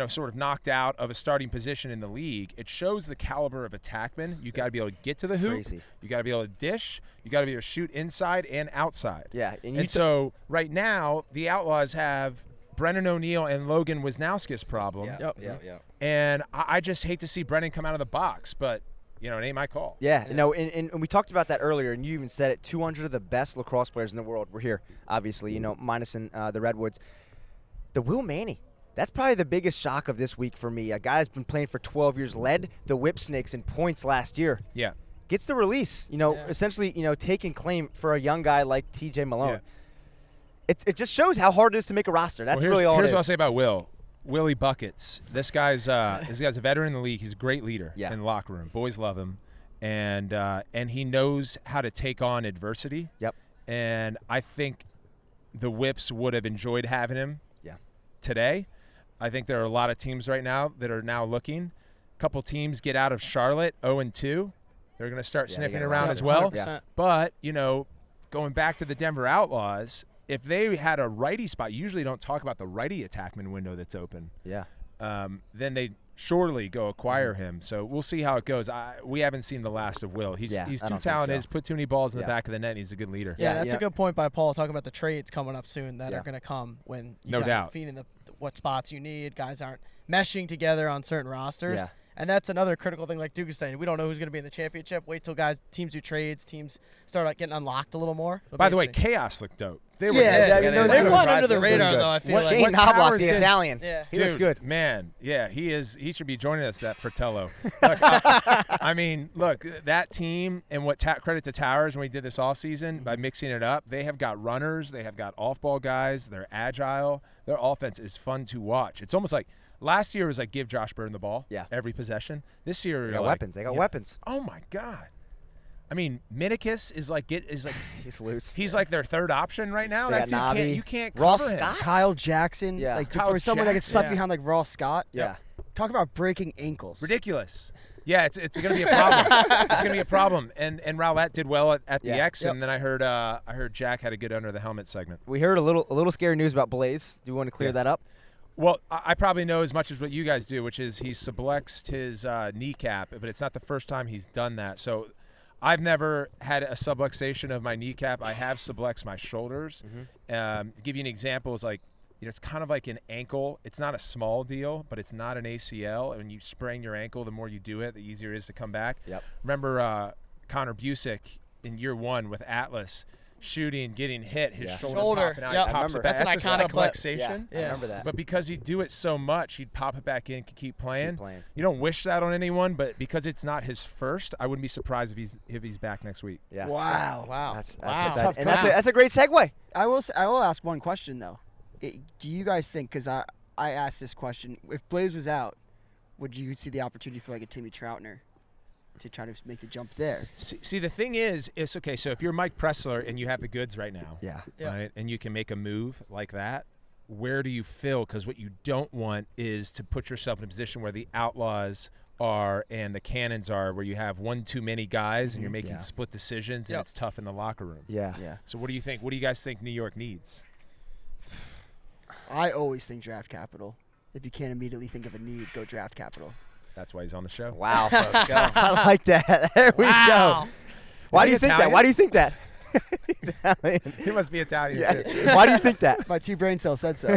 sort of knocked out of a starting position in the league, it shows the caliber of attackman. You got to be able to get to the hoop. Crazy. You got to be able to dish. You got to be able to shoot inside and outside. Yeah. And so right now the Outlaws have Brennan O'Neill and Logan Wisnowski's problem. Yeah. And I just hate to see Brennan come out of the box, but it ain't my call. Yeah, no, and we talked about that earlier, and you even said it. 200 of the best lacrosse players in the world were here, obviously, minus in the Redwoods. The Will Manny, that's probably the biggest shock of this week for me. A guy has been playing for 12 years, led the Whip Snakes in points last year. Yeah. Gets the release, essentially, taking claim for a young guy like TJ Malone. Yeah. It just shows how hard it is to make a roster. That's really all it is. Here's what I'll say about Will. Willie Buckets. This guy's a veteran in the league. He's a great leader in the locker room. Boys love him, and he knows how to take on adversity. Yep. And I think the Whips would have enjoyed having him. Today, I think there are a lot of teams right now that are now looking. A couple teams get out of Charlotte 0-2. They're going to start sniffing around as well. 100%. But going back to the Denver Outlaws. If they had a righty spot, you usually don't talk about the righty attackman window that's open. Yeah. Then they surely go acquire him. So we'll see how it goes. We haven't seen the last of Will. He's too talented. He's put too many balls in the back of the net. And he's a good leader. Yeah, that's a good point by Paul, talking about the trades coming up soon that are going to come when you got feeding what spots you need. Guys aren't meshing together on certain rosters. Yeah. And that's another critical thing, like Duke is saying. We don't know who's going to be in the championship. Wait till teams do trades, teams start getting unlocked a little more. By the way, Chaos looked dope. They're flying under the radar, though, I feel like. Shane Knobloch, the Italian. Yeah. He looks good. Man, he is. He should be joining us at Fratello. Look, look, that team, and credit to Towers when we did this offseason by mixing it up, they have got runners. They have got off-ball guys. They're agile. Their offense is fun to watch. It's almost like last year was like give Josh Byrne the ball every possession. This year they got weapons. They got weapons. Oh, my God. I mean, Minikis is he's loose. He's like their third option right now. That dude you can't cover Ross him. Scott? Kyle Jackson. Yeah. For someone that gets slept behind like Ross Scott. Yeah. Talk about breaking ankles. Ridiculous. Yeah, it's going to be a problem. It's going to be a problem. And Rowlett did well at the X, and then I heard Jack had a good under the helmet segment. We heard a little scary news about Blaze. Do you want to clear that up? Well, I probably know as much as what you guys do, which is he sublexed his kneecap, but it's not the first time he's done that. So I've never had a subluxation of my kneecap. I have sublexed my shoulders. To give you an example, it's like, it's kind of like an ankle. It's not a small deal, but it's not an ACL. And when you sprain your ankle, the more you do it, the easier it is to come back. Yep. Remember Connor Busick in year 1 with Atlas shooting, getting hit, his shoulder popping out. Yep. He pops it That's back. an That's iconic a clip. subluxation. I remember that. But because he'd do it so much, he'd pop it back in, keep playing. You don't wish that on anyone, but because it's not his first, I wouldn't be surprised if he's back next week. Yeah. Wow. That's tough. and that's a great segue. I will ask one question though. Do you guys think? Because I asked this question. If Blaze was out, would you see the opportunity for like a Timmy Troutner to try to make the jump there? See, the thing is, it's okay. So if you're Mike Pressler and you have the goods right now, right, and you can make a move like that, where do you fill? Because what you don't want is to put yourself in a position where the Outlaws are and the Cannons are, where you have one too many guys and you're making split decisions and it's tough in the locker room. Yeah. So what do you think? What do you guys think New York needs? I always think draft capital. If you can't immediately think of a need, go draft capital. That's why he's on the show. Wow, folks. I like that. There we go. Why do you think that? Why do you think that? He must be Italian too. Why do you think that? My 2 brain cells said so.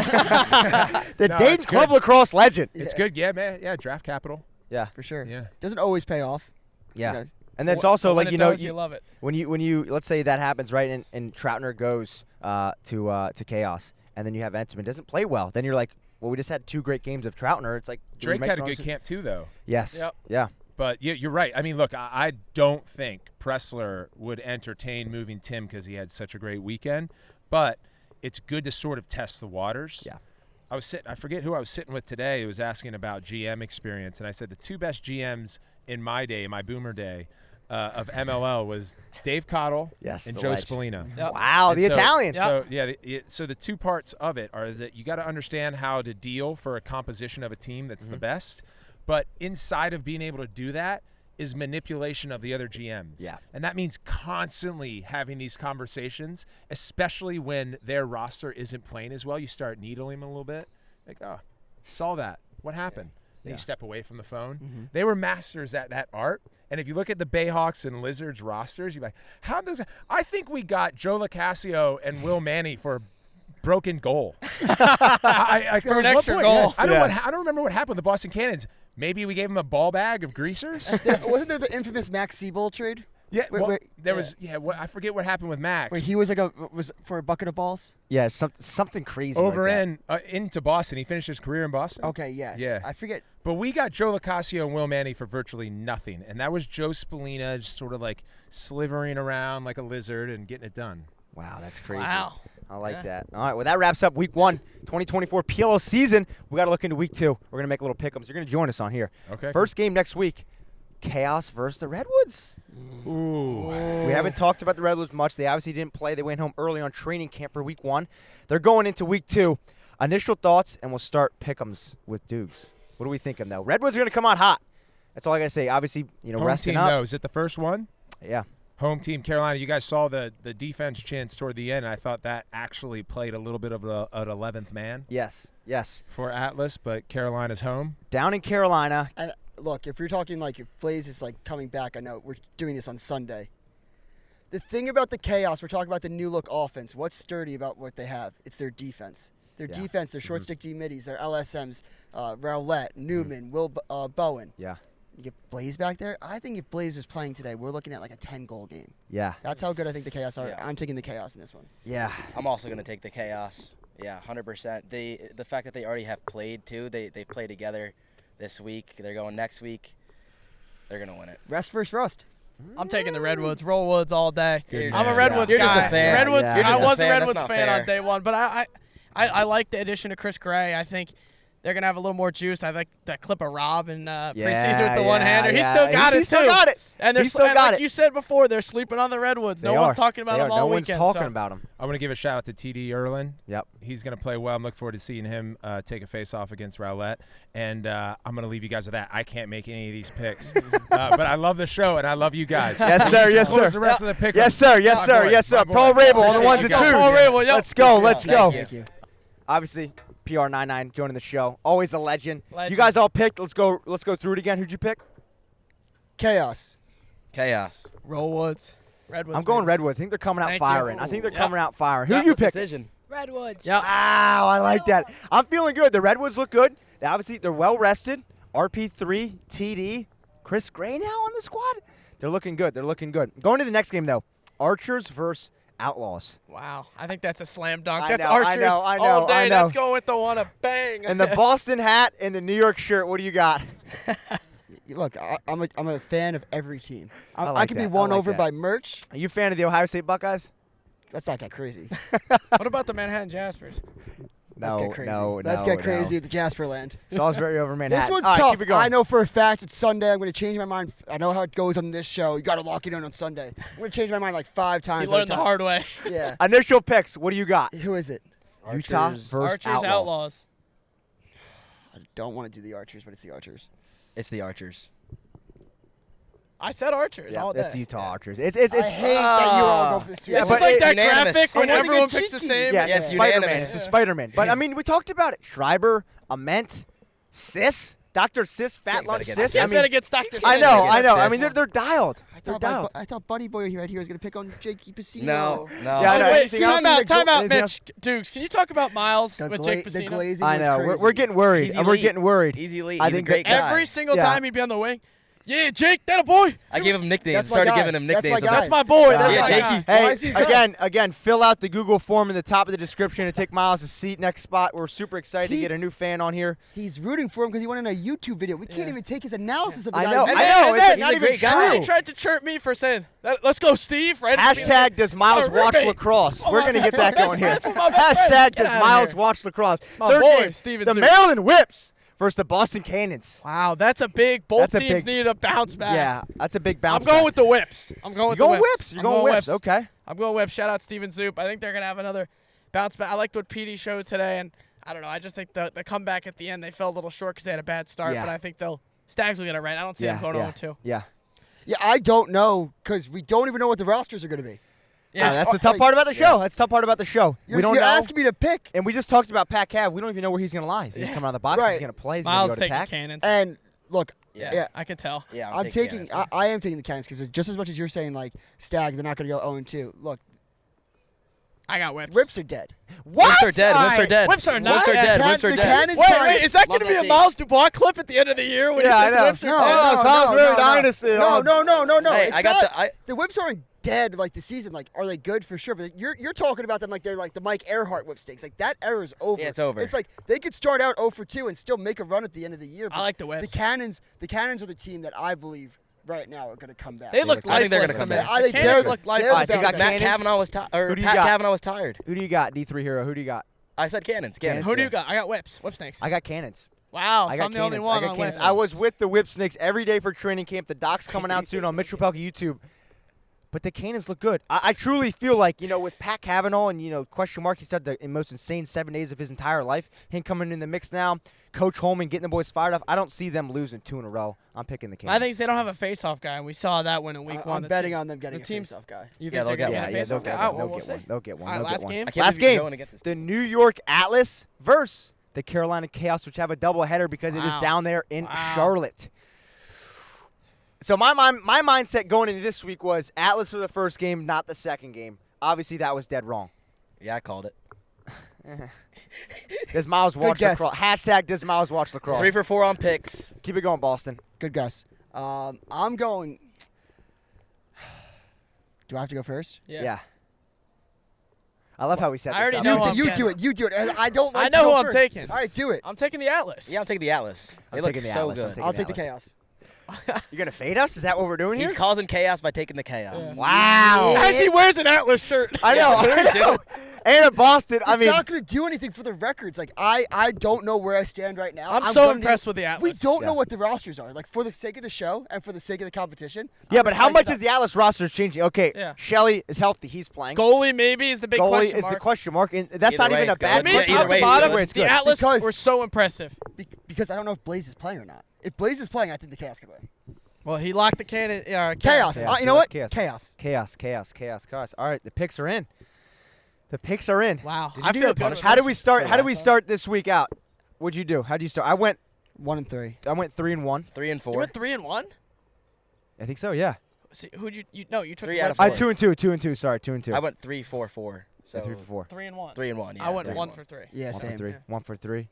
Dayton Club Lacrosse legend. It's good. Yeah, man. Yeah, draft capital. Yeah. For sure. Yeah. Doesn't always pay off. Yeah. And that's also like, you love it. When you let's say that happens, right, and Troutner goes to Chaos, and then you have Entman doesn't play well, then you're like, well, we just had 2 great games of Troutner. It's like Drake had a good camp too, though. Yes. Yep. Yeah. But you're right. I mean, look, I don't think Pressler would entertain moving Tim because he had such a great weekend. But it's good to sort of test the waters. Yeah. I forget who I was sitting with today. Who was asking about GM experience, and I said the 2 best GMs in my day, my boomer day, of MLL was Dave Cottle and Joe Spallina. Yep. Wow, the Italian. So so the 2 parts of it are that you got to understand how to deal for a composition of a team that's the best, but inside of being able to do that is manipulation of the other GMs. Yeah. And that means constantly having these conversations, especially when their roster isn't playing as well. You start needling them a little bit. Like, oh, saw that. What happened? Then you step away from the phone. They were masters at that art. And if you look at the Bayhawks and Lizards rosters, you're like, how does I think we got Joe LoCascio and Will Manny for broken goal. I For an extra goal. Yes. I don't remember what happened with the Boston Cannons. Maybe we gave them a ball bag of greasers. Wasn't there the infamous Max Seabold trade? Yeah, I forget what happened with Max. Where he was was for a bucket of balls. Yeah, something crazy. Over like that. into Boston. He finished his career in Boston. Okay, yes. Yeah, I forget. But we got Joe Locascio and Will Manny for virtually nothing, and that was Joe Spallina just sort of like slithering around like a lizard and getting it done. Wow, that's crazy. Wow. I like that. All right, well, that wraps up Week 1, 2024 PLL season. We got to look into Week 2. We're going to make a little pick-ems. You're going to join us on here. Okay. First game next week, Chaos versus the Redwoods. Ooh. We haven't talked about the Redwoods much. They obviously didn't play. They went home early on training camp for Week 1. They're going into Week 2. Initial thoughts, and we'll start pick-ems with Dukes. What are we thinking, though? Redwoods are going to come out hot. That's all I got to say. Obviously, Home resting team, up. though. Is it the first one? Yeah. Home team, Carolina. You guys saw the defense chance toward the end. I thought that actually played a little bit of an 11th man. Yes. For Atlas, but Carolina's home. Down in Carolina. And look, if you're talking like if Blaze is like coming back, I know we're doing this on Sunday. The thing about the Chaos, we're talking about the new look offense. What's sturdy about what they have? It's their defense. Their defense, their short stick D middies, their LSMs, Rowlett, Newman, Will Bowen. Yeah. You get Blaze back there. I think if Blaze is playing today, we're looking at like a 10-goal game. Yeah. That's how good I think the Chaos are. I'm taking the Chaos in this one. Yeah. I'm also going to take the Chaos. Yeah, 100%. The fact that they already have played, too. They've played together this week. They're going next week. They're going to win it. Rest versus rust. I'm taking the Redwoods. Roll Woods all day. I'm a Redwoods You're guy. just a fan. Redwoods. You're just I was a a fan. Redwoods That's not fan fair. on day one, but I like the addition of Chris Gray. I think they're gonna have a little more juice. I like that clip of Rob in preseason with the one-hander. He still got it He still got it. And He still got like it. you said before, they're sleeping on the Redwoods. No one's talking about them all weekend. weekend. No one's talking about them. I want to give a shout out to TD Erlin. Yep. He's going to play well. I'm looking forward to seeing him take a face-off against Rowlett. And I'm going to leave you guys with that. I can't make any of these picks. But I love the show, and I love you guys. Yes, sir. Yes, sir. The rest of the pick. Yes, sir. Yes, sir. Yes, sir. Paul Rabil on the ones and twos. Paul Rabil, yep. Let's go. Let's go. Thank you. Obviously, PR99 joining the show. Always a legend. You guys all picked. Let's go through it again. Who'd you pick? Chaos. Roll Woods. Redwoods. I'm going Redwoods. I think they're coming out Thank you. firing. I think they're Yep. coming out firing. Who you pick? Decision. Redwoods. Yep. Wow, I like that. I'm feeling good. The Redwoods look good. They're well rested. RP3, TD, Chris Gray now on the squad. They're looking good. Going to the next game though. Archers versus Outlaws. Wow. I think that's a slam dunk. I That's know, Archers I know, all day. I know. Let's go with the one of bang. And the Boston hat and the New York shirt. What do you got? Look, I'm a fan of every team. I I like can that. be won I like over that. by merch. Are you a fan of the Ohio State Buckeyes? Let's not get crazy. What about the Manhattan Jaspers? No, Let's get crazy. no, Let's no, get no. crazy at the Jasper land. Salisbury over Manhattan. This one's All right, tough. keep it going. I know for a fact it's Sunday. I'm going to change my mind. I know how it goes on this show. You got to lock it in on Sunday. I'm going to change my mind like 5 times. You learned the hard way. Yeah. Initial picks. What do you got? Who is it? Utah versus Archers Outlaws. I don't want to do the Archers, but it's the Archers. It's the Archers. I said Archers all day. That's Utah Archers. I hate that you all go for the sweep. This is like that unanimous. graphic when I wanna everyone get picks the cheeky. same. Yeah, Yes, it's Spider-Man. unanimous. It's a Spider-Man. But, I mean, we talked about it. Schreiber, Ament, Sis, Dr. Sis, Fat Lunch get Sis. Sis. I mean, against Dr. I Sis. know. Sis. I mean, they're dialed. They're dialed. I thought Buddy Boy right here was going to pick on Jake Piscino. No. Yeah, I know. Wait, Anything else? time out, Anything Mitch. Dukes, can you talk about Miles The, with Jake the Piscino? glazing I was know. crazy. We're getting worried. He's We're elite. getting worried. He's elite. I He's a think great guy. Every single Yeah. time he'd be on the wing. Yeah, Jake, that a boy. I gave him nicknames. That's my Started guy. giving him That's my nicknames. guy. That's my boy. Yeah, That's yeah, my Jakey. guy. Why Hey, is he good? again, fill out the Google form in the top of the description to take Miles' seat next spot. We're super excited to get a new fan on here. He's rooting for him because he went in a YouTube video. We can't even take his analysis of the I guy. know. And I then- know. and It's then- not He's a even great guy. true. He tried to chirp me for saying, let's go, Steve. Right? Hashtag does Miles Oh, watch roommate. lacrosse? Oh, We're my going to get that best going here. friend, my best Hashtag friend. Get does outta Miles here. watch lacrosse? my Third boy, game, Steven the Zook. Maryland Whips versus the Boston Cannons. Wow, that's a big. Both That's a teams big- need a bounce back. Yeah, that's a big bounce I'm going back. with the Whips. I'm going with You're the going Whips. Whips. You're I'm going Whips. Okay. I'm going Whips. Shout out Steven Zoop. I think they're going to have another bounce back. I liked what PD showed today, and I don't know. I just think the comeback at the end, they fell a little short because they had a bad start, Yeah. but I think Stags will get it right. I don't see them going 0-2. Yeah. Yeah, I don't know because we don't even know what the rosters are going to be. Yeah, that's the tough part about the show. That's the tough part about the show. We don't You're know. asking me to pick. And we just talked about Pat Cav. We don't even know where he's going to lie. Is he going to come out of the box? Is Right. he going to play? Is he Miles going to go to taking attack? cannons. And look, Yeah. I can tell. Yeah, I'm taking. Cannons. I am taking the Cannons because just as much as you're saying like Stag, they're not going to go 0-2. Look, I got whips. Whips are dead. What? Whips are dead. Whips are dead. Whips are not Whips are dead. dead. Whips are The dead. Cannons Wait, is that going to be a Miles Dubois clip at the end of the year when he says the whips are dead? No. Hey, It's I got not- the whips aren't dead like the season. Like, are they good for sure? But you're talking about them like they're like the Mike Earhart whipsticks. Like that era is over. Yeah, it's over. It's like they could start out 0 for 2 and still make a run at the end of the year. I like the whips. The Cannons are the team that I believe right now are going to come back. They look I think they're lifeless gonna to come me. back. I think The Cannons they're look the lifeless. so you got Matt Cannons? Kavanaugh was tired. Who do you Pat got? Kavanaugh was tired. Who do you got, D3 Hero? Who do you got? I said Cannons. Cannons. Who do yeah. you got? I got whips. Whip snakes. I got Cannons. Wow, I so got I'm the only Cannons. one I got on Cannons. whips. I was with the Whip Snakes every day for training camp. The doc's coming out soon on Mitchell Pehlke YouTube. But the Cannons look good. I truly feel like, with Pat Kavanaugh and, question mark, he started the most insane 7 days of his entire life. Him coming in the mix now, Coach Holman getting the boys fired up. I don't see them losing 2 in a row. I'm picking the Cannons. I think they don't have a face-off guy, and we saw that win in week one. I'm betting on them getting the a team's- face-off guy. You think Yeah, they'll they're get gonna one. get a they'll face-off get guy? one. They'll We'll get see. one. They'll get one. All right, They'll last get one. game? I can't Last believe you're game. going against this The team. New York Atlas versus the Carolina Chaos, which have a doubleheader because it is Wow. down there in Wow. Charlotte. So my mindset going into this week was Atlas for the first game, not the second game. Obviously, that was dead wrong. Yeah, I called it. Does Miles watch guess. lacrosse? Hashtag does Miles watch lacrosse? 3 for 4 on picks. Keep it going, Boston. Good guess. I'm going. Do I have to go first? Yeah. I love how we set I this already up. know I'm You getting- do it. You do it. I don't like I to know go who I'm first. taking. All right, do it. I'm taking the Atlas. Yeah, I'm taking the Atlas. They I'm look taking the so Atlas. I'm good. taking I'll take the Atlas. chaos. You're going to fade us? Is that what we're doing He's here? causing chaos by taking the chaos. Wow. As he wears an Atlas shirt. I know. I know. And at Boston, I It's mean, not going to do anything for the records. Like I don't know where I stand right now. I'm so gonna impressed do- with the Atlas. We don't know Yeah. what the rosters are. Like for the sake of the show and for the sake of the competition. yeah, I'm but gonna how slice much it is up. the Atlas roster changing? Okay, Yeah. Shelley is healthy. He's playing. Goalie maybe is the big Goalie question is mark. the question mark. And that's Either not way, even a it's bad good. To me, Yeah, question. top either way, to bottom, either way, it's the good. Atlas Because- were so impressive. Because I don't know if Blaze is playing or not. If Blaze is playing, I think the chaos could win. Well, he locked the cannon. Chaos. Chaos. You know what? Chaos. Chaos. Chaos. All right, the picks are in. The picks are in. Wow. Did I you do feel the good. punishment? How do we start? For How do that? we start this week out? What'd you do? How do you start? I went 1 and 3. 3-1. 3 and 4. You went 3-1. I think so. Yeah. See, who'd you? No, you took 3 the out of whips. 4. 2-2. 2-2. Sorry, 2-2. I went 3-4-4. So 3-4. 3-1. 3-1. Yeah, I went 3-1. 1 for 3. Yeah, 1 for same. 3. 1 for 3.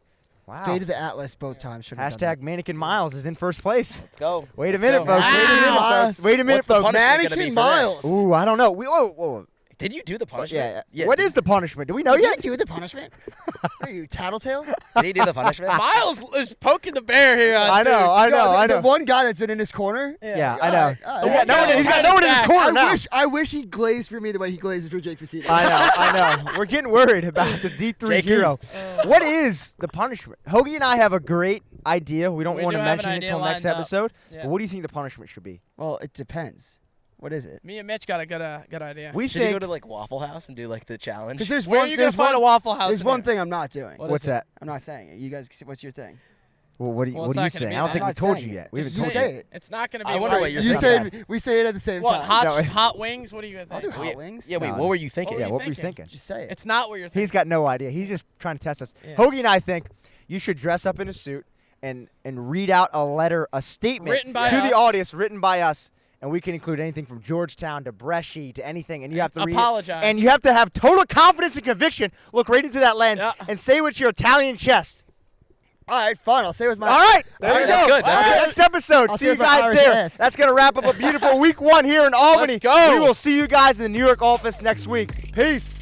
Wow. Faded the Atlas both times. Shouldn't have done Hashtag Mannequin Miles is in first place. Let's go. Wait a Let's minute, go. folks. Wait a minute, Wow. folks. Wait a minute, What's the folks. punishment gonna Mannequin be for Miles. this? Ooh, I don't know. Whoa. Did you do the punishment? Yeah. What is the punishment? Do we know that. yet? You do the punishment? Are you tattletale? Did he do the punishment? Miles is poking the bear here. On I know. The one guy that's in his corner. Yeah, I know. All He's right. got no one in his corner now. I wish he glazed for me the way he glazes for Jake Facino. I know. We're getting worried about the D3 Jakey. hero. What is the punishment? Hoagie and I have a great idea. We don't We want to do have mention an it idea until next lined up. episode. Yeah. But what do you think the punishment should be? Well, it depends. What is it? Me and Mitch got a good idea. We Should you think. go to like Waffle House and do like the challenge? Because there's Where one. are you gonna there's find one, a Waffle House? There's in one there? thing I'm not doing. What's that? I'm not saying it. You guys, what's your thing? Well, what do you, Well, what it's do you not say? gonna be I don't that. think I'm we not told saying you it. yet. We Just haven't you told say you. it. It's not going to be. I wonder one- what you're You thinking. said we say it at the same What time. hot wings? What do you I'll think? do hot wings. Yeah, wait, No. what were you thinking? What Yeah, were you what were you thinking? thinking? Just say it. It's not what you're thinking. He's got no idea. He's just trying to test us. Yeah. Hoagie and I think you should dress up in a suit and read out a statement Written by to us. the audience, written by us, and we can include anything from Georgetown to Bresci to anything, and you have to read it. Apologize. And you have to have total confidence and conviction. Look right into that lens Yeah. and say with your Italian chest. All right, fine. I'll say it with my. All right, there we go. That's good. That's All right, good. next episode. I'll See say you it with my guys Irish there. ass. That's gonna wrap up a beautiful week 1 here in Albany. Let's go. We will see you guys in the New York office next week. Peace.